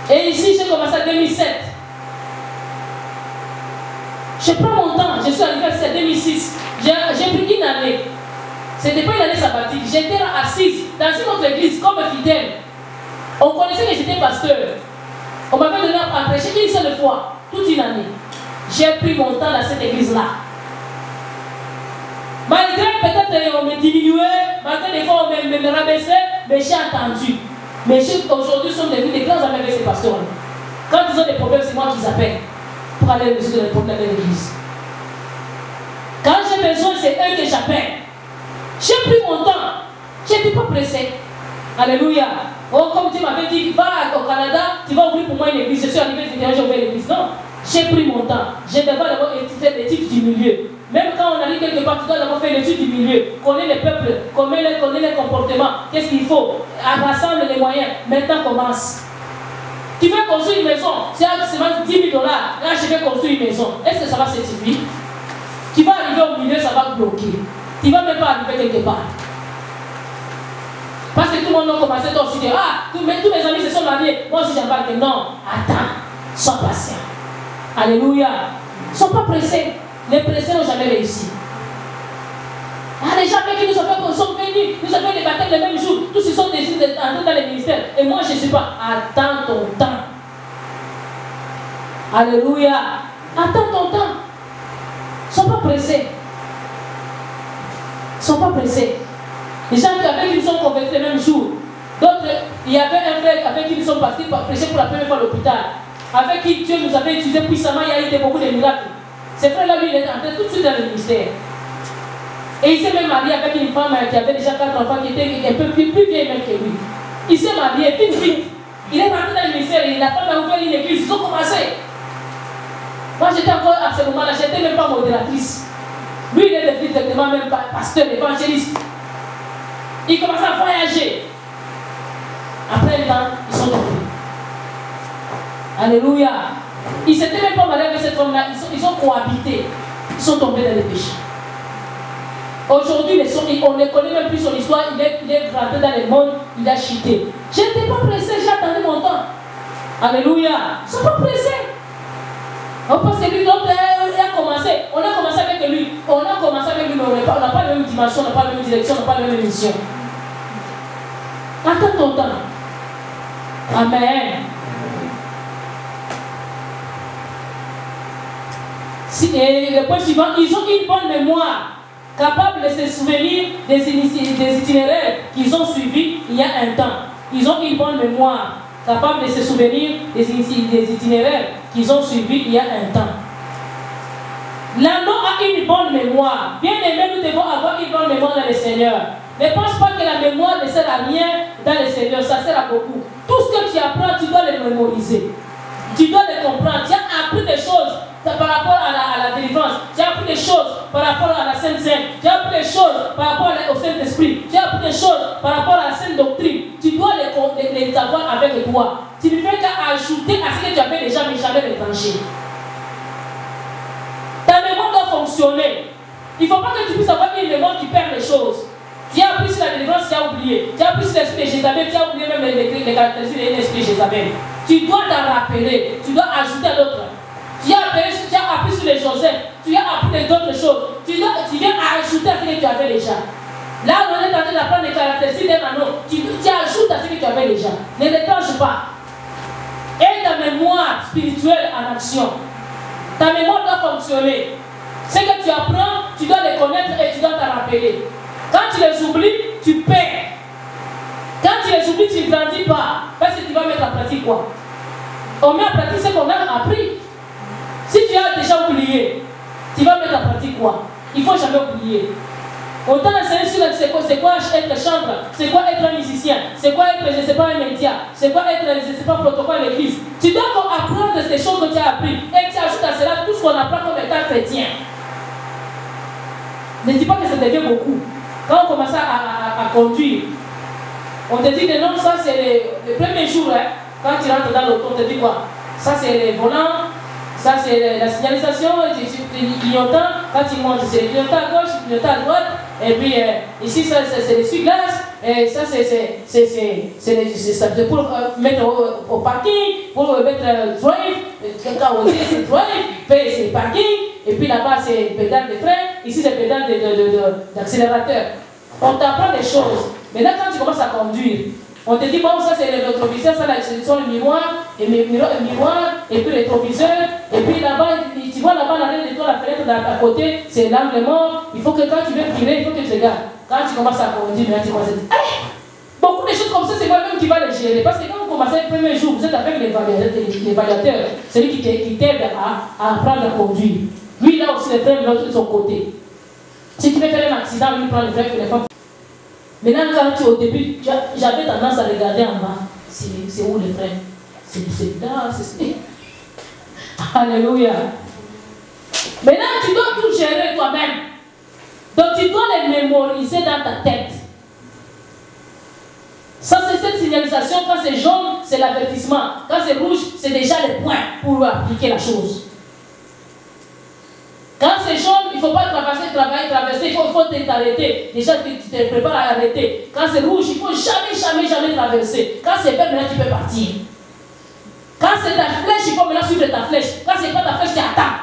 Et ici, j'ai commencé en 2007. Je prends mon temps. Je suis arrivé en 2006. J'ai pris une année. Ce n'était pas une année sabbatique. J'étais assise dans une autre église comme fidèle. On connaissait que j'étais pasteur. On m'avait donné à prêcher une seule fois, toute une année. J'ai pris mon temps dans cette église-là. Malgré peut-être on me diminuait, malgré des fois on me rabaissait, mais j'ai entendu. Mais aujourd'hui, ils sont devenus des grands amis avec ces pasteurs. Quand ils ont des problèmes, c'est moi qui appelle pour aller résoudre les problèmes de l'église. Quand j'ai besoin, c'est eux que j'appelle. J'ai pris mon temps. Je n'étais pas pressé. Alléluia. Oh, comme Dieu m'avait dit, va au Canada, tu vas ouvrir pour moi une église. Je suis arrivé, j'ai ouvert l'église. Non, j'ai pris mon temps. J'ai d'abord fait l'étude du milieu. Même quand on arrive quelque part, tu dois d'abord faire l'étude du milieu. Connaître le peuple, connaître les comportements. Qu'est-ce qu'il faut? Rassemble les moyens. Maintenant, commence. Tu veux construire une maison, c'est seulement 10 000 $. Là, je vais construire une maison. Est-ce que ça va se suffire? Tu vas arriver au milieu, ça va bloquer. Tu ne vas même pas arriver quelque part. Parce que tout le monde a commencé à aussi dire, ah, tous mes amis se sont mariés. Moi aussi j'embarque. Non, attends, sois patient. Alléluia. Ne sois pas pressés. Les pressés n'ont jamais réussi. Ah, les gens qui nous sont venus, nous avons les baptêmes le même jour. Tous ils sont décidés d'entrer dans les ministères. Et moi je ne suis pas. Attends ton temps. Alléluia. Attends ton temps. Ne sois pas pressés. Ne sois pas pressés. Les gens avec qui nous sont convertis le même jour. D'autres, il y avait un frère avec qui nous sommes partis prêcher pour la première fois à l'hôpital. Avec qui Dieu nous avait utilisé puissamment, il y a eu beaucoup de miracles. Ce frère-là, lui, il est entré tout de suite dans le ministère. Et il s'est même marié avec une femme qui avait déjà 4 enfants, qui était un peu plus vieille même que lui. Il s'est marié, vite. Il est rentré dans le ministère et la femme a ouvert une église. Ils ont commencé. Moi, j'étais encore à ce moment-là, j'étais même pas modératrice. Lui, il est devenu directement même pasteur, évangéliste. Il commence à voyager. Après un temps, ils sont tombés. Alléluia. Ils s'étaient même pas mariés avec cette femme-là. Ils ont cohabité. Ils sont tombés dans les péchés. Aujourd'hui, on ne connaît même plus son histoire. Il est gratté dans le monde. Il a chuté. Je n'étais pas pressé. J'attendais mon temps. Alléluia. Ils ne sont pas pressés. Parce que lui, l'autre, il a commencé. On a commencé avec lui. Mais on n'a pas la même dimension, on n'a pas la même direction, on n'a pas la même mission. Attends ton temps. Amen. Et le point suivant, ils ont une bonne mémoire, capable de se souvenir des itinéraires qu'ils ont suivis il y a un temps. Ils ont une bonne mémoire, capable de se souvenir des itinéraires qu'ils ont suivis il y a un temps. L'agneau a une bonne mémoire. Bien aimé, nous devons avoir une bonne mémoire dans le Seigneur. Ne pense pas que la mémoire ne sert à rien dans le Seigneur, ça sert à beaucoup. Tout ce que tu apprends, tu dois le mémoriser. Tu dois le comprendre. Tu as appris des choses par rapport à la délivrance. Tu as appris des choses par rapport à la Sainte Seine. Tu as appris des choses par rapport au Saint-Esprit. Tu as appris des choses par rapport à la Sainte Doctrine. Tu dois les avoir avec toi. Tu ne fais qu'à ajouter à ce que tu avais déjà, mais jamais les trancher. Ta mémoire doit fonctionner. Il ne faut pas que tu puisses avoir une mémoire qui perd les choses. Tu as appris sur la délivrance, tu as oublié. Tu as appris sur l'esprit de Jézabel, tu as oublié même les caractéristiques de l'esprit de Jézabel. Tu dois t'en rappeler. Tu dois ajouter à l'autre. Tu as appris sur les Joseph. Tu as appris d'autres choses. Tu viens ajouter à ce que tu avais déjà. Là, on est en train d'apprendre les caractéristiques d'un anneau. Tu ajoutes à ce que tu avais déjà. Ne les change pas. Et ta mémoire spirituelle en action. Ta mémoire doit fonctionner. Ce que tu apprends, tu dois les connaître et tu dois t'en rappeler. Quand tu les oublies, tu perds. Quand tu les oublies, tu ne grandis pas. Parce que tu vas mettre en pratique quoi? On met en pratique ce qu'on a appris. Si tu as déjà oublié, tu vas mettre en pratique quoi? Il ne faut jamais oublier. On t'a enseigné sur c'est quoi être chanteur, c'est quoi être un musicien, c'est quoi être, je ne sais pas, un média, c'est quoi être, je ne sais pas, protocole à l'église. Tu dois apprendre ces choses que tu as appris et tu ajoutes à cela tout ce qu'on apprend comme étant chrétien. Ne dis pas que ça devient beaucoup. Quand on commence à conduire, on te dit que non, ça c'est le premier jour, hein, quand tu rentres dans l'auto, on te dit quoi? Ça c'est les volants, ça c'est la signalisation, les clignotants, quand tu montes c'est les clignotants à gauche, les clignotants à droite, et puis ici ça c'est les essuie-glaces, et ça c'est pour mettre au parking, pour mettre drive, quand on dit c'est drive, c'est parking, et puis là-bas c'est pédale de frein, ici c'est pédale d'accélérateur. On t'apprend des choses. Maintenant quand tu commences à conduire, on te dit bon ça c'est le rétroviseur, ça ce sont les miroirs, et puis le rétroviseur, et puis là-bas, tu vois là-bas l'arrêt de toi, la fenêtre à côté, c'est l'angle mort. Il faut que quand tu veux tirer, il faut que tu regardes. Quand tu commences à conduire, maintenant tu commences à dire beaucoup de choses comme ça, c'est moi-même qui va les gérer. Parce que quand vous commencez le premier jour, vous êtes avec l'évaluateur, celui qui t'aide à apprendre à conduire. Lui là aussi les freins de son côté. Si tu veux faire un accident, lui prend les freins, il les femmes. Maintenant, quand au début, j'avais tendance à regarder en bas. C'est où les freins? C'est là, c'est... Alléluia. Maintenant, tu dois tout gérer toi-même. Donc, tu dois les mémoriser dans ta tête. Ça, c'est cette signalisation. Quand c'est jaune, c'est l'avertissement. Quand c'est rouge, c'est déjà les points pour appliquer la chose. Quand c'est jaune, il ne faut pas traverser, il faut t'arrêter. Déjà, tu te prépares à arrêter. Quand c'est rouge, il ne faut jamais traverser. Quand c'est vert, maintenant, tu peux partir. Quand c'est ta flèche, il faut maintenant suivre ta flèche. Quand ce n'est pas ta flèche, tu attends.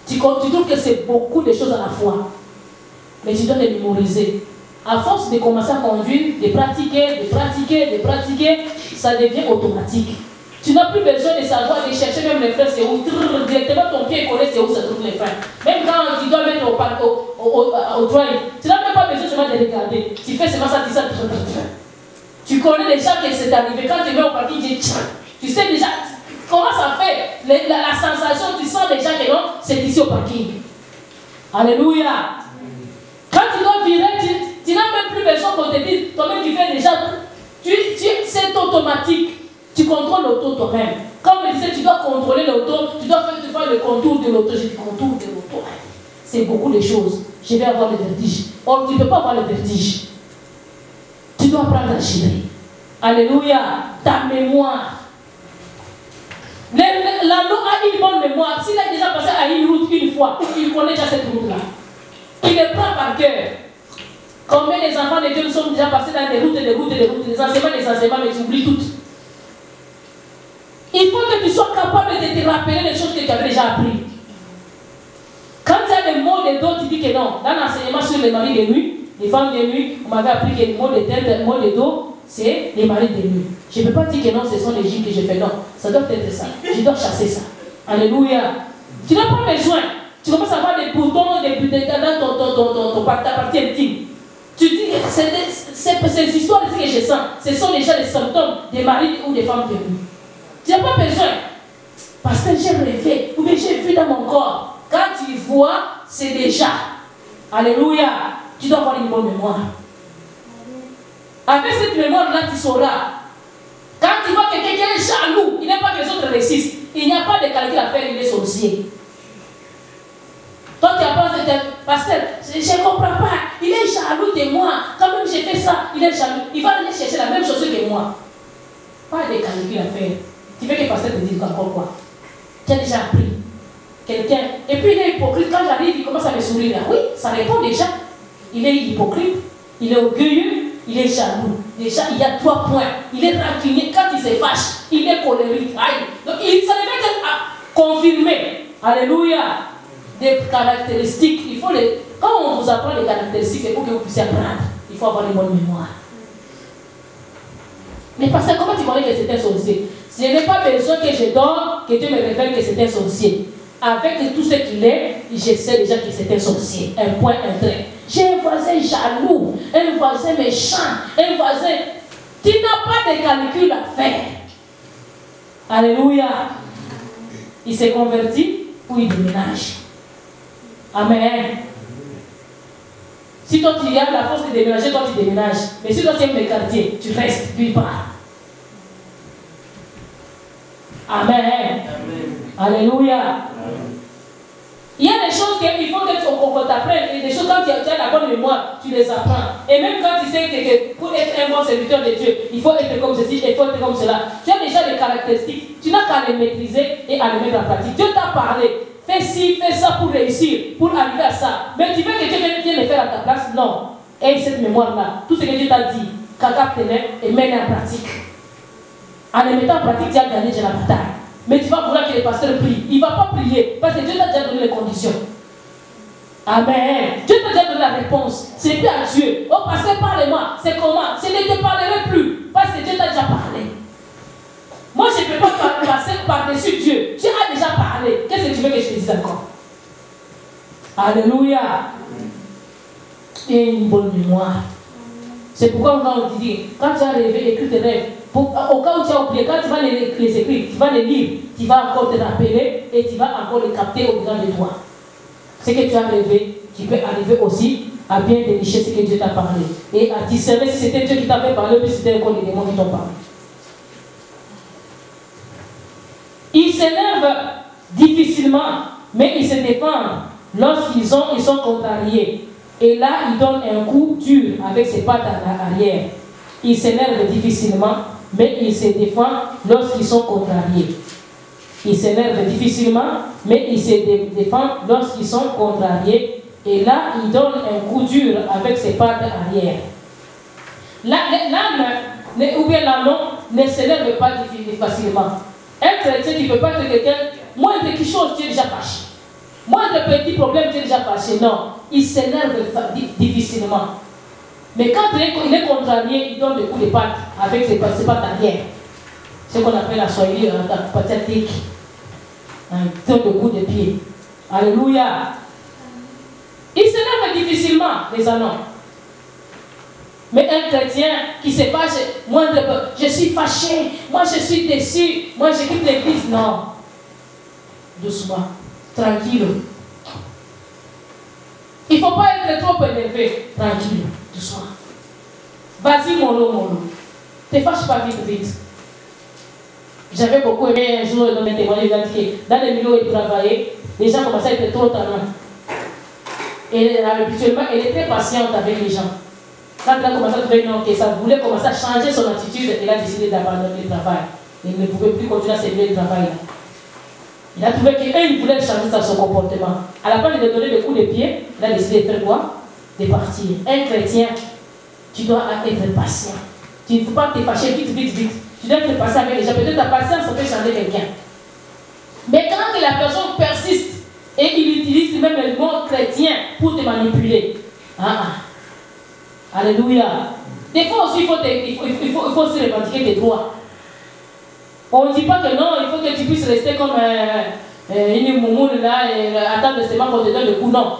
Tu trouves que c'est beaucoup de choses à la fois. Mais tu dois les mémoriser. À force de commencer à conduire, de pratiquer, ça devient automatique. Tu n'as plus besoin de savoir, de chercher même les freins, c'est où. Directement ton pied connaît c'est où se trouvent les freins. Même quand tu dois mettre au drive, tu n'as même pas besoin seulement de regarder. Tu fais seulement ça, tu connais déjà que c'est arrivé. Quand tu mets au parking, tu sais déjà comment ça fait. La sensation, tu sens déjà que non, c'est ici au parking. Alléluia. Quand tu dois virer, tu n'as même plus besoin qu'on te dise, toi-même tu fais déjà, c'est automatique. Tu contrôles l'auto toi-même. Quand on me disait, tu dois contrôler l'auto, tu dois faire le contour de l'auto. J'ai dit, contour de l'auto, c'est beaucoup de choses. Je vais avoir le vertige. Or, tu ne peux pas avoir le vertige. Tu dois apprendre à gérer. Alléluia. Ta mémoire. L'anneau a une bonne mémoire. S'il a déjà passé à une route une fois, il connaît déjà cette route-là. Il le prend par cœur. Combien les enfants de Dieu nous sont déjà passés dans des routes, des enseignements, mais tu oublies toutes. Il faut que tu sois capable de te rappeler les choses que tu avais déjà apprises. Quand il y a des mots de dos, tu dis que non. Dans l'enseignement sur les maris de nuit, les femmes de nuit, on m'avait appris que les mots de tête, les mots de dos, c'est les maris de nuit. Je ne peux pas dire que non, ce sont les gîtes que je fais. Non, ça doit être ça. Je dois chasser ça. Alléluia. Tu n'as pas besoin. Tu commences à avoir des boutons, dans ta partie intime. Tu dis, ces histoires que je sens, ce sont déjà les symptômes des maris ou des femmes de nuit. Tu n'as pas besoin. Parce que j'ai rêvé, ou bien j'ai vu dans mon corps. Quand tu vois, c'est déjà. Alléluia. Tu dois avoir une bonne mémoire. Avec cette mémoire-là, tu sauras. Quand tu vois que quelqu'un est jaloux, il n'aime pas que les autres réussissent. Il n'y a pas de calcul à faire, il est sorcier. Toi, tu apprends, pasteur, je ne comprends pas. Il est jaloux de moi. Quand même j'ai fait ça, il est jaloux. Il va aller chercher la même chose que moi. Pas de calcul à faire. Tu veux que le pasteur te dise encore quoi? Tu as déjà appris. Quelqu'un. Et puis il est hypocrite. Quand j'arrive, il commence à me sourire. Oui, ça répond déjà. Il est hypocrite. Il est orgueilleux. Il est jaloux. Déjà, il y a 3 points. Il est rancunier. Quand il se fâche, il est colérique. Aïe. Donc, ça devait être confirmé. Alléluia. Des caractéristiques. Il faut les... Quand on vous apprend les caractéristiques, c'est pour que vous puissiez apprendre. Il faut avoir une bonne mémoire. Mais parce que comment tu connais que c'est un sorcier? Je n'ai pas besoin que je dors, que Dieu me révèle que c'est un sorcier. Avec tout ce qu'il est, je sais déjà que c'est un sorcier. Un point, un trait. J'ai un voisin jaloux, un voisin méchant, un voisin... Tu n'as pas de calcul à faire. Alléluia. Il s'est converti ou il déménage. Amen. Si toi tu as la force de déménager, toi tu déménages. Mais si toi tu aimes les quartiers, tu restes, puis pars. Amen. Amen. Alléluia. Amen. Il y a des choses qu'il faut qu'on t'apprenne. Et des choses, quand tu as la bonne mémoire, tu les apprends. Et même quand tu sais que pour être un bon serviteur de Dieu, il faut être comme ceci, il faut être comme cela. Tu as déjà des caractéristiques. Tu n'as qu'à les maîtriser et à les mettre en pratique. Dieu t'a parlé. Fais ci, fais ça pour réussir, pour arriver à ça. Mais tu veux que Dieu vienne le faire à ta place? Non. Et cette mémoire-là, tout ce que Dieu t'a dit, capte-les et mets-les en pratique. En les mettant en pratique, tu as gagné déjà la bataille. Mais tu vas vouloir que les pasteurs prient. Il ne va pas prier parce que Dieu t'a déjà donné les conditions. Amen. Dieu t'a déjà donné la réponse. C'est plus à Dieu. Oh, pasteur, parle-moi. C'est comment? Je ne te parlerai plus parce que Dieu t'a déjà parlé. Moi, je ne peux pas passer par-dessus Dieu. Dieu a déjà parlé. Qu'est-ce que tu veux que je te dise encore? Alléluia. Et une bonne mémoire. C'est pourquoi on dit, quand tu as rêvé, écris tes rêves. Au cas où tu as oublié, quand tu vas les écrire, tu vas les lire, tu vas encore te rappeler et tu vas encore les capter au-dedans de toi. Ce que tu as rêvé, tu peux arriver aussi à bien dénicher ce que Dieu t'a parlé. Et à discerner si c'était Dieu qui t'avait parlé ou si c'était encore les démons qui t'ont parlé. Ils s'énervent difficilement, mais ils se défendent lorsqu'ils sont contrariés. Et là, ils donnent un coup dur avec ses pattes à l'arrière. Ils s'énervent difficilement, mais ils se défendent lorsqu'ils sont contrariés. Ils s'énervent difficilement, mais ils se défendent lorsqu'ils sont contrariés. Et là, ils donnent un coup dur avec ses pattes arrière. L'âme, ou bien l'âme, ne s'énerve pas facilement. Un chrétien qui ne peut pas être quelqu'un, moindre quelque chose, tu es déjà fâché. Moindre petit problème, tu es déjà fâché. Non, il s'énerve difficilement. Mais quand il est contrarié, il donne des coups de patte avec ses pattes arrière. Ce qu'on appelle la soyerie pathétique. Un tonne de coups de pied. Alléluia. Il s'énerve difficilement, les anneaux. Mais un chrétien qui se fâche, je suis fâché, moi je suis déçu, moi je quitte l'église. Non. Doucement, tranquille. Il ne faut pas être trop énervé. Tranquille, doucement. Vas-y, mollo. Ne te fâche pas vite. J'avais beaucoup aimé un jour dans mes témoignages, dans les milieux où il travaillait, les gens commençaient à être trop talents. Et habituellement, elle est très patiente avec les gens. Quand elle a commencé à trouver que ça voulait commencer à changer son attitude, elle a décidé d'abandonner le travail. Elle ne pouvait plus continuer à servir le travail. Il a trouvé qu'il voulait changer son comportement. À la fin de lui donner des coups de pied, il a décidé de faire quoi? De partir. Un chrétien, tu dois être patient. Tu ne faut pas te fâcher vite. Tu dois être patient avec les gens. Peut-être ta patience, ça peut changer quelqu'un. Mais quand la personne persiste et il utilise même le mot chrétien pour te manipuler. Alléluia. Des fois aussi, il faut aussi revendiquer tes droits. On ne dit pas que non, il faut que tu puisses rester comme une moumoune là et attendre seulement qu'on te donne le coup. Non.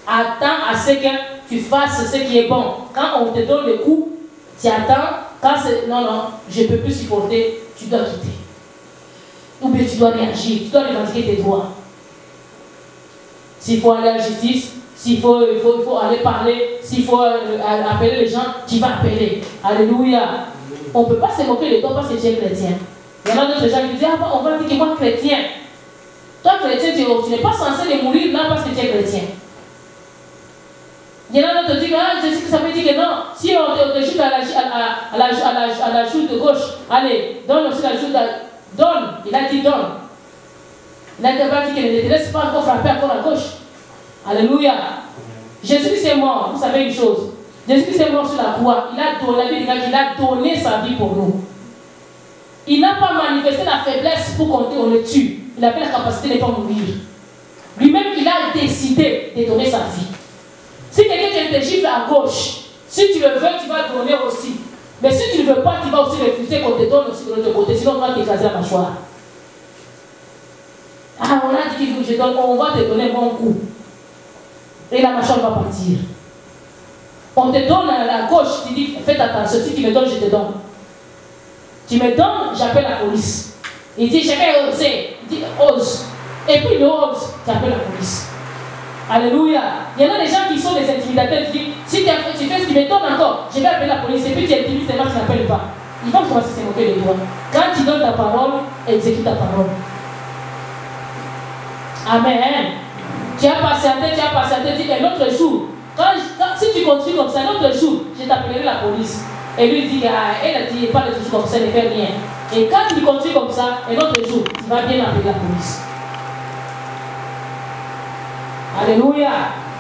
Attends à ce que tu fasses ce qui est bon. Quand on te donne le coup, tu attends. Quand c'est non, je ne peux plus supporter, tu dois quitter. Ou bien tu dois réagir, tu dois revendiquer tes droits. S'il faut aller à la justice, s'il faut aller parler, s'il faut appeler les gens, tu vas appeler. Alléluia. On ne peut pas se moquer de toi parce que tu es chrétien. Il y en a d'autres gens qui disent, on va dire que moi chrétien. Toi chrétien, tu n'es pas censé de mourir là parce que tu es chrétien. Il y en a d'autres qui disent, je sais que ça veut dire que non, si on te jute à la joue de gauche, allez, donne aussi la joue de donne. Il a dit donne. Il a dit qu'il ne te laisse pas encore frapper encore à gauche. Alléluia. Jésus-Christ est mort, vous savez une chose. Jésus-Christ est mort sur la croix. Il a donné sa vie pour nous. Il n'a pas manifesté la faiblesse pour qu'on le tue. Il avait la capacité de ne pas mourir. Lui-même, il a décidé de donner sa vie. Si quelqu'un te gifle à gauche, si tu le veux, tu vas donner aussi. Mais si tu ne veux pas, tu vas aussi refuser qu'on te donne aussi de l'autre côté. Sinon, on va t'écraser la mâchoire. On a dit que je donne, on va te donner un bon coup. Et la mâchoire va partir. On te donne à la gauche, tu dis, fais attention, si tu me donnes, je te donne. Tu me donnes, j'appelle la police. Il dit, chacun ose. Il dit, ose. Et puis il ose, tu appelles la police. Alléluia. Il y en a des gens qui sont des intimidateurs, qui disent, si tu fais ce qui me donne encore, je vais appeler la police. Et puis tu intimides, c'est moi qui n'appelle pas. Ils vont commencer à se moquer de toi. Quand tu donnes ta parole, exécute ta parole. Amen. Tu as patienté, dis un autre jour. Si tu continues comme ça, un autre jour, je t'appellerai la police. Et lui dit, elle a dit, pas de tout comme ça, ne fait rien. Et quand tu continues comme ça, un autre jour, tu vas bien appeler la police. Alléluia.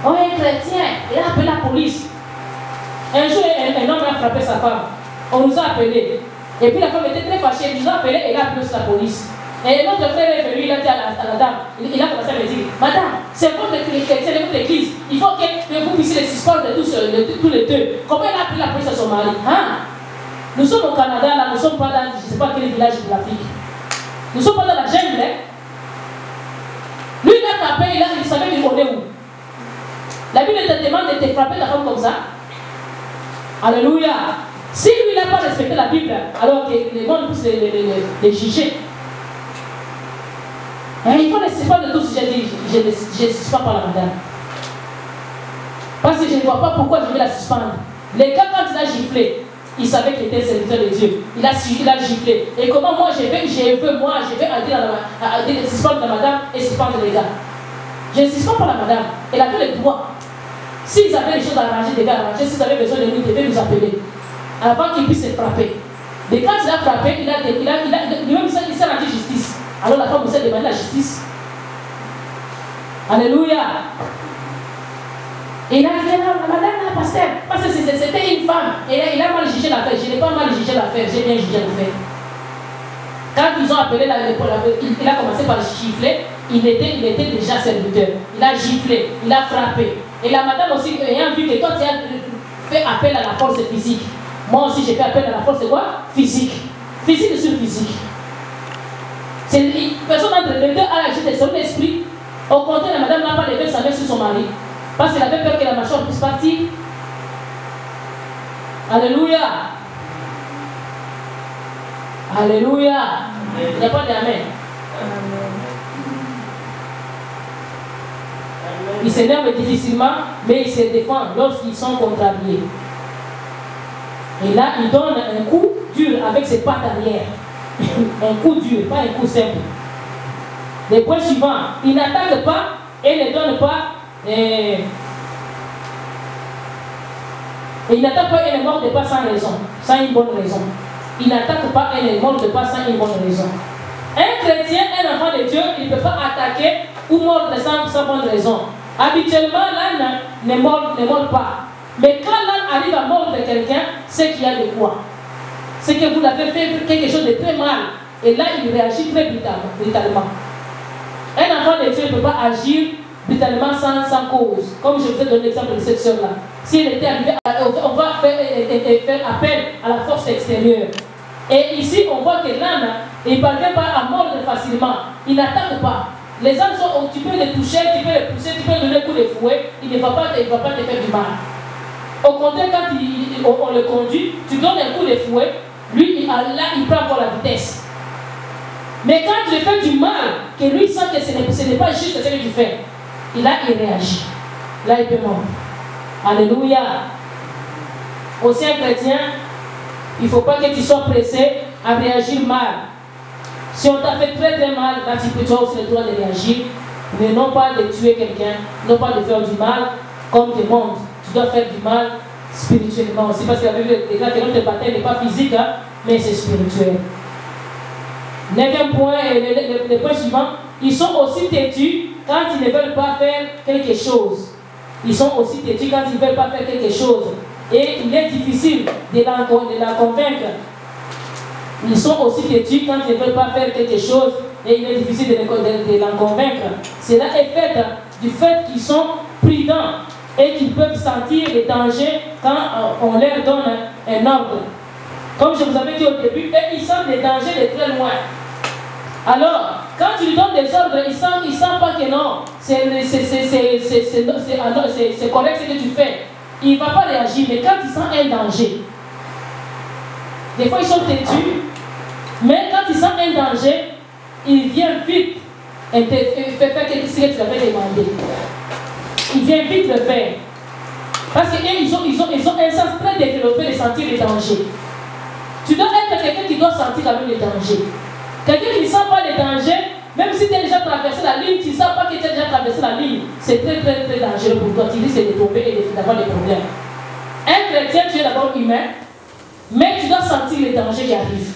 On est chrétien, il a appelé la police. Un jour, un homme a frappé sa femme. On nous a appelés. Et puis la femme était très fâchée, il nous a appelés et il a appelé la police. Et notre frère est venu, il a dit à la dame, il a commencé à me dire, madame, c'est votre église, il faut que vous puissiez les suspendre tous les deux. Comment elle a appelé la police à son mari? Nous sommes au Canada, là, nous ne sommes pas dans, je ne sais pas quel village de l'Afrique. Nous ne sommes pas dans la jungle. Lui, il a tapé, il savait qu'il connaît où. La Bible te demande de te frapper ta femme comme ça. Alléluia. Si lui, il n'a pas respecté la Bible, alors que les gens puissent les juger. Il faut les suspendre de tous. J'ai dit, je ne suspends pas la madame. Parce que je ne vois pas pourquoi je vais la suspendre. Les gars, quand il a giflé, il savait qu'il était serviteur de Dieu. Il a giflé. Et comment moi je vais suspendre la madame et suspendre les gars. Je ne suspends pas la madame. Elle avait le droit. S'ils avaient des choses à arranger, des gars à arranger, s'ils avaient besoin de nous, ils devaient nous appeler. Avant qu'ils puissent se frapper. Mais quand il a frappé, lui-même il s'est rendu justice. Alors la femme vous a demandé la justice. Alléluia. Et il a dit, madame, pasteur, parce que c'était une femme. Et il a mal jugé l'affaire. Je n'ai pas mal jugé l'affaire, j'ai bien jugé l'affaire. Quand ils ont appelé, il a commencé par gifler. Il était déjà serviteur. Il a giflé, il a frappé. Et la madame aussi, ayant vu que toi tu as fait appel à la force physique. Moi aussi j'ai fait appel à la force quoi? Physique. Physique sur physique. Personne entre les deux a agi de son esprit. Au contraire, la madame n'a pas levé sa main sur son mari. Parce qu'elle avait peur que la mâchoire puisse partir. Alléluia. Alléluia. Il n'y a pas d'amen. Ils s'énervent difficilement, mais ils se défendent lorsqu'ils sont contrariés. Et là, il donne un coup dur avec ses pattes arrière. un coup dur, pas un coup simple. Le point suivant, il n'attaque pas et ne donne pas. Il n'attaque pas et ne morde pas sans raison, sans une bonne raison. Il n'attaque pas et ne morde pas sans une bonne raison. Un chrétien, un enfant de Dieu, il ne peut pas attaquer ou mordre sans bonne raison. Habituellement, l'âne ne mord pas. Mais quand l'âne arrive à mordre quelqu'un, c'est qu'il y a de quoi. C'est que vous l'avez fait quelque chose de très mal. Et là, il réagit très brutalement. Un enfant de Dieu ne peut pas agir brutalement sans cause. Comme je vous ai donné l'exemple de cette soeur-là. Si elle était arrivée, on va faire appel à la force extérieure. Et ici, on voit que l'âne, il ne parvient pas à mordre facilement. Il n'attaque pas. Les ânes sont, tu peux les toucher, tu peux les pousser, tu peux donner un coup de fouet, il ne va pas te faire du mal. Au contraire, quand on le conduit, tu donnes un coup de fouet, lui, là, il prend encore la vitesse. Mais quand tu lui fais du mal, que lui sent que ce n'est pas juste ce que tu fais, là, il réagit. Là, il peut mordre. Alléluia. Aussi, un chrétien, il ne faut pas que tu sois pressé à réagir mal. Si on t'a fait très très mal, là, tu as aussi le droit de réagir, mais non pas de tuer quelqu'un, non pas de faire du mal comme des mondes. Tu dois faire du mal spirituellement aussi, parce que la Bible déclare que notre bataille n'est pas physique, hein, mais c'est spirituel. 9e point, le point suivant, ils sont aussi têtus quand ils ne veulent pas faire quelque chose. Ils sont aussi têtus quand ils ne veulent pas faire quelque chose. Et il est difficile de la convaincre. Ils sont aussi têtus quand ils ne veulent pas faire quelque chose. Et il est difficile de la convaincre. Cela est fait du fait qu'ils sont prudents et qu'ils peuvent sentir les dangers quand on leur donne un ordre. Comme je vous avais dit au début, ils sentent les dangers de très loin. Alors, quand tu lui donnes des ordres, ils sentent pas que non, c'est correct ce que tu fais. Il ne va pas réagir, mais quand il sent un danger, des fois ils sont têtus, mais quand il sent un danger, il vient vite faire ce que tu avais demandé. Il vient vite le faire. Parce qu'ils ont un sens très développé de sentir les dangers. Tu dois être quelqu'un qui doit sentir avec les dangers. Quelqu'un qui ne sent pas les dangers, même si tu as déjà traversé la ligne, tu ne sens pas que tu as déjà traversé la ligne, c'est très très très dangereux pour toi. Tu risques de tomber et d'avoir des problèmes. Un chrétien, tu es d'abord humain, mais tu dois sentir les dangers qui arrivent.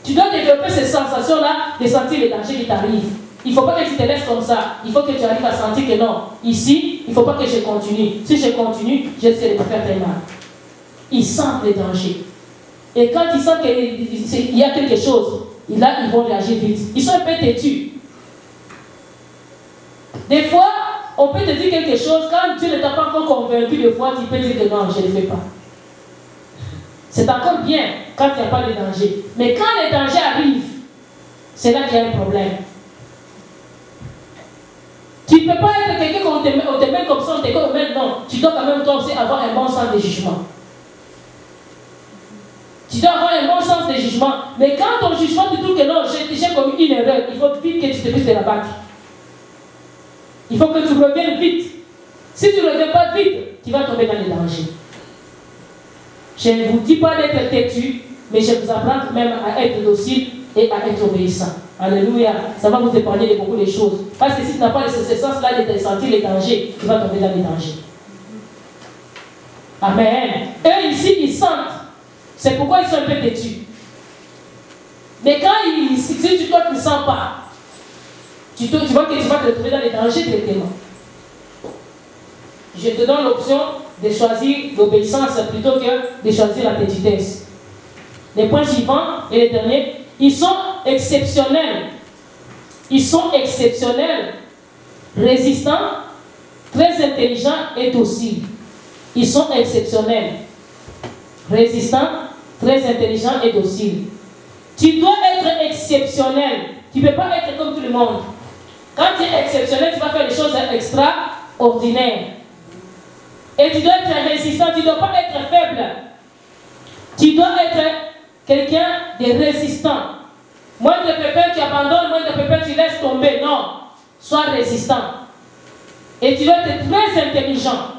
Tu dois développer ces sensations-là de sentir les dangers qui t'arrivent. Il ne faut pas que tu te laisses comme ça. Il faut que tu arrives à sentir que non, ici, il ne faut pas que je continue. Si je continue, j'essaie de me faire très mal. Ils sentent les dangers. Et quand ils sentent qu'il y a quelque chose, là, ils vont réagir vite. Ils sont un peu têtus. Des fois, on peut te dire quelque chose, quand tu ne t'as pas encore convaincu de fois, tu peux dire que non, je ne le fais pas. C'est encore bien quand il n'y a pas de danger. Mais quand les dangers arrivent, c'est là qu'il y a un problème. Tu ne peux pas être quelqu'un qu'on te met comme ça, on te met, non. Tu dois quand même toi aussi avoir un bon sens de jugement. Tu dois avoir un bon sens de jugement. Mais quand ton jugement te dit que non, j'ai commis une erreur, il faut vite que tu te puisses te rabattre. Il faut que tu reviennes vite. Si tu ne reviens pas vite, tu vas tomber dans les dangers. Je ne vous dis pas d'être têtu, mais je vous apprends même à être docile et à être obéissant. Alléluia. Ça va vous épargner de beaucoup de choses. Parce que si tu n'as pas ce sens-là de sentir les dangers, tu vas tomber dans les dangers. Amen. Eux ici, ils sentent. C'est pourquoi ils sont un peu têtus. Mais quand si toi tu ne sens pas, tu vois que tu vas te retrouver dans les dangers directement. Je te donne l'option de choisir l'obéissance plutôt que de choisir la petitesse. Les points suivants et les derniers, ils sont exceptionnels. Ils sont exceptionnels, résistants, très intelligents et dociles. Ils sont exceptionnels, résistants, très intelligents et dociles. Tu dois être exceptionnel. Tu ne peux pas être comme tout le monde. Quand tu es exceptionnel, tu vas faire des choses extraordinaires. Et tu dois être résistant, tu ne dois pas être faible. Tu dois être quelqu'un de résistant. Moindre pépin, tu abandonnes, moindre pépin, tu laisses tomber. Non, sois résistant. Et tu dois être très intelligent.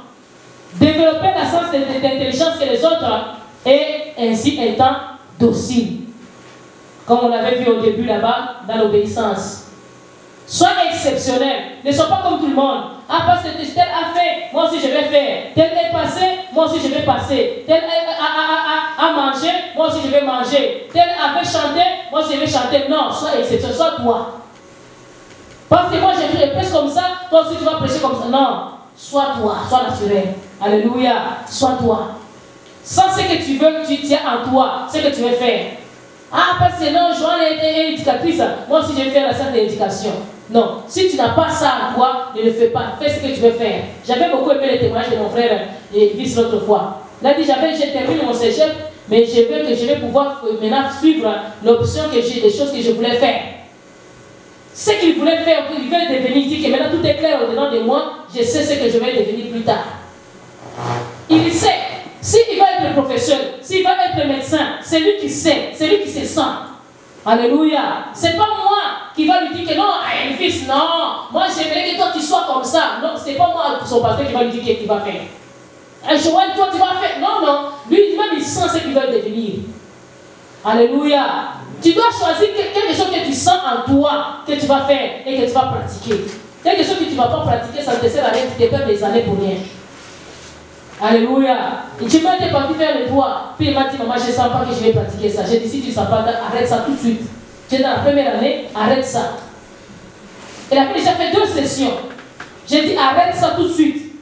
Développer la sens d'intelligence que les autres et ainsi étant docile. comme on l'avait vu au début là-bas, dans l'obéissance. Sois exceptionnel. Ne sois pas comme tout le monde. Ah, parce que tel a fait, moi aussi je vais faire. Tel est passé, moi aussi je vais passer. Tel a mangé, moi aussi je vais manger. Tel avait chanté, moi aussi je vais chanter. Non, sois exceptionnel, sois toi. Parce que moi je prêche comme ça, toi aussi tu vas prêcher comme ça. Non, sois toi, sois naturel. Alléluia, sois toi. Sans ce que tu veux, tu tiens en toi, ce que tu veux faire. Ah, parce que non, Joanne est éducatrice, moi aussi je vais faire la salle d'éducation. Non, si tu n'as pas ça en toi, ne le fais pas. Fais ce que tu veux faire. J'avais beaucoup aimé les témoignages de mon frère Elvis l'autre fois. Il a dit, j'ai terminé mon cégep, mais je vais pouvoir maintenant suivre l'option que j'ai, des choses que je voulais faire. Ce qu'il voulait faire, il veut devenir, il dit que maintenant tout est clair au-dedans de moi, je sais ce que je vais devenir plus tard. Il sait, s'il va être professeur, s'il va être médecin, c'est lui qui sait, c'est lui qui se sent. Alléluia. C'est pas moi qui va lui dire que non, Elvis, non, moi j'aimerais que toi tu sois comme ça. Non, c'est pas moi, son pasteur, qui va lui dire ce qu'il va faire. Joël, toi tu vas faire. Non, non. Lui, même il sent ce qu'il va devenir. Alléluia. Tu dois choisir quelque chose que tu sens en toi, que tu vas faire et que tu vas pratiquer. Quelque chose que tu ne vas pas pratiquer, ça te sert à rien, tu te perds des années pour rien. Alléluia. Et tu m'as été parti faire le doigt. Puis il m'a dit, maman, je ne sens pas que je vais pratiquer ça. J'ai dit, si tu ne sens pas, arrête ça tout de suite. Tu es dans la première année, arrête ça. Il a déjà fait 2 sessions. J'ai dit, arrête ça tout de suite.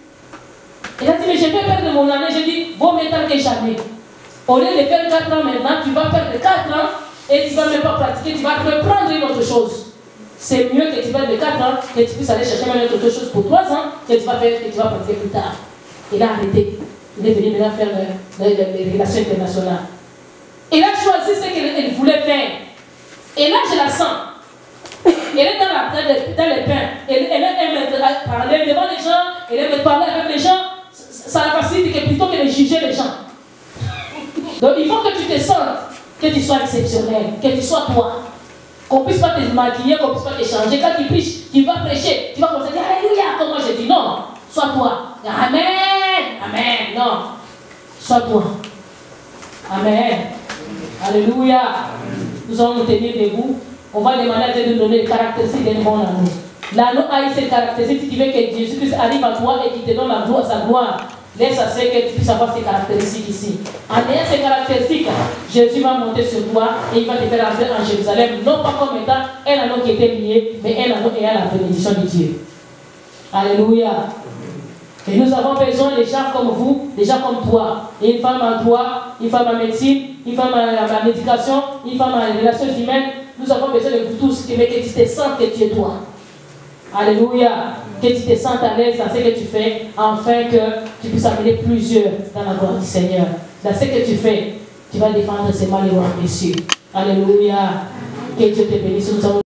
Il a dit, mais je vais perdre mon année. J'ai dit, vaut mieux tard que jamais. Au lieu de faire 4 ans maintenant, tu vas perdre 4 ans et tu ne vas même pas pratiquer, tu vas reprendre une autre chose. C'est mieux que tu perdes 4 ans, que tu puisses aller chercher même autre chose pour 3 ans, que tu vas faire, que tu vas pratiquer plus tard. Il a arrêté. Il est venu maintenant faire les relations internationales. Il a choisi ce qu'il voulait faire. Et là, je la sens. Elle est dans les pains. Elle aime parler devant les gens. Elle aime parler avec les gens. Ça la facilite plutôt que de juger les gens. Donc, il faut que tu te sentes, que tu sois exceptionnel, que tu sois toi. Qu'on ne puisse pas te maquiller, qu'on ne puisse pas te changer. Quand tu prêches, tu vas prêcher. Tu vas commencer à dire Alléluia, comme moi je dis. Non, sois toi. Amen. Amen. Non. Sois toi. Amen. Alléluia. Nous allons nous tenir debout. On va demander à Dieu de nous donner les caractéristiques d'un bon anneau. L'anneau a cette caractéristique. Si tu veux que Jésus-Christ arrive à toi et qu'il te donne sa gloire, laisse à ce que tu puisses avoir ces caractéristiques ici. En ayant ces caractéristiques, Jésus va monter sur toi et il va te faire entrer en Jérusalem, non pas comme étant un anneau qui était lié, mais un anneau ayant la bénédiction de Dieu. Alléluia. Et nous avons besoin de gens comme vous, des gens comme toi. Une femme en droit, une femme en médecine, une femme en la médication, une femme en relations humaines. Nous avons besoin de vous tous, mais que tu te sentes que tu es toi. Alléluia. Que tu te sentes à l'aise dans ce que tu fais, afin que tu puisses amener plusieurs dans la gloire du Seigneur. Dans ce que tu fais, tu vas défendre ces malheureux messieurs. Alléluia. Que Dieu te bénisse. Nous avons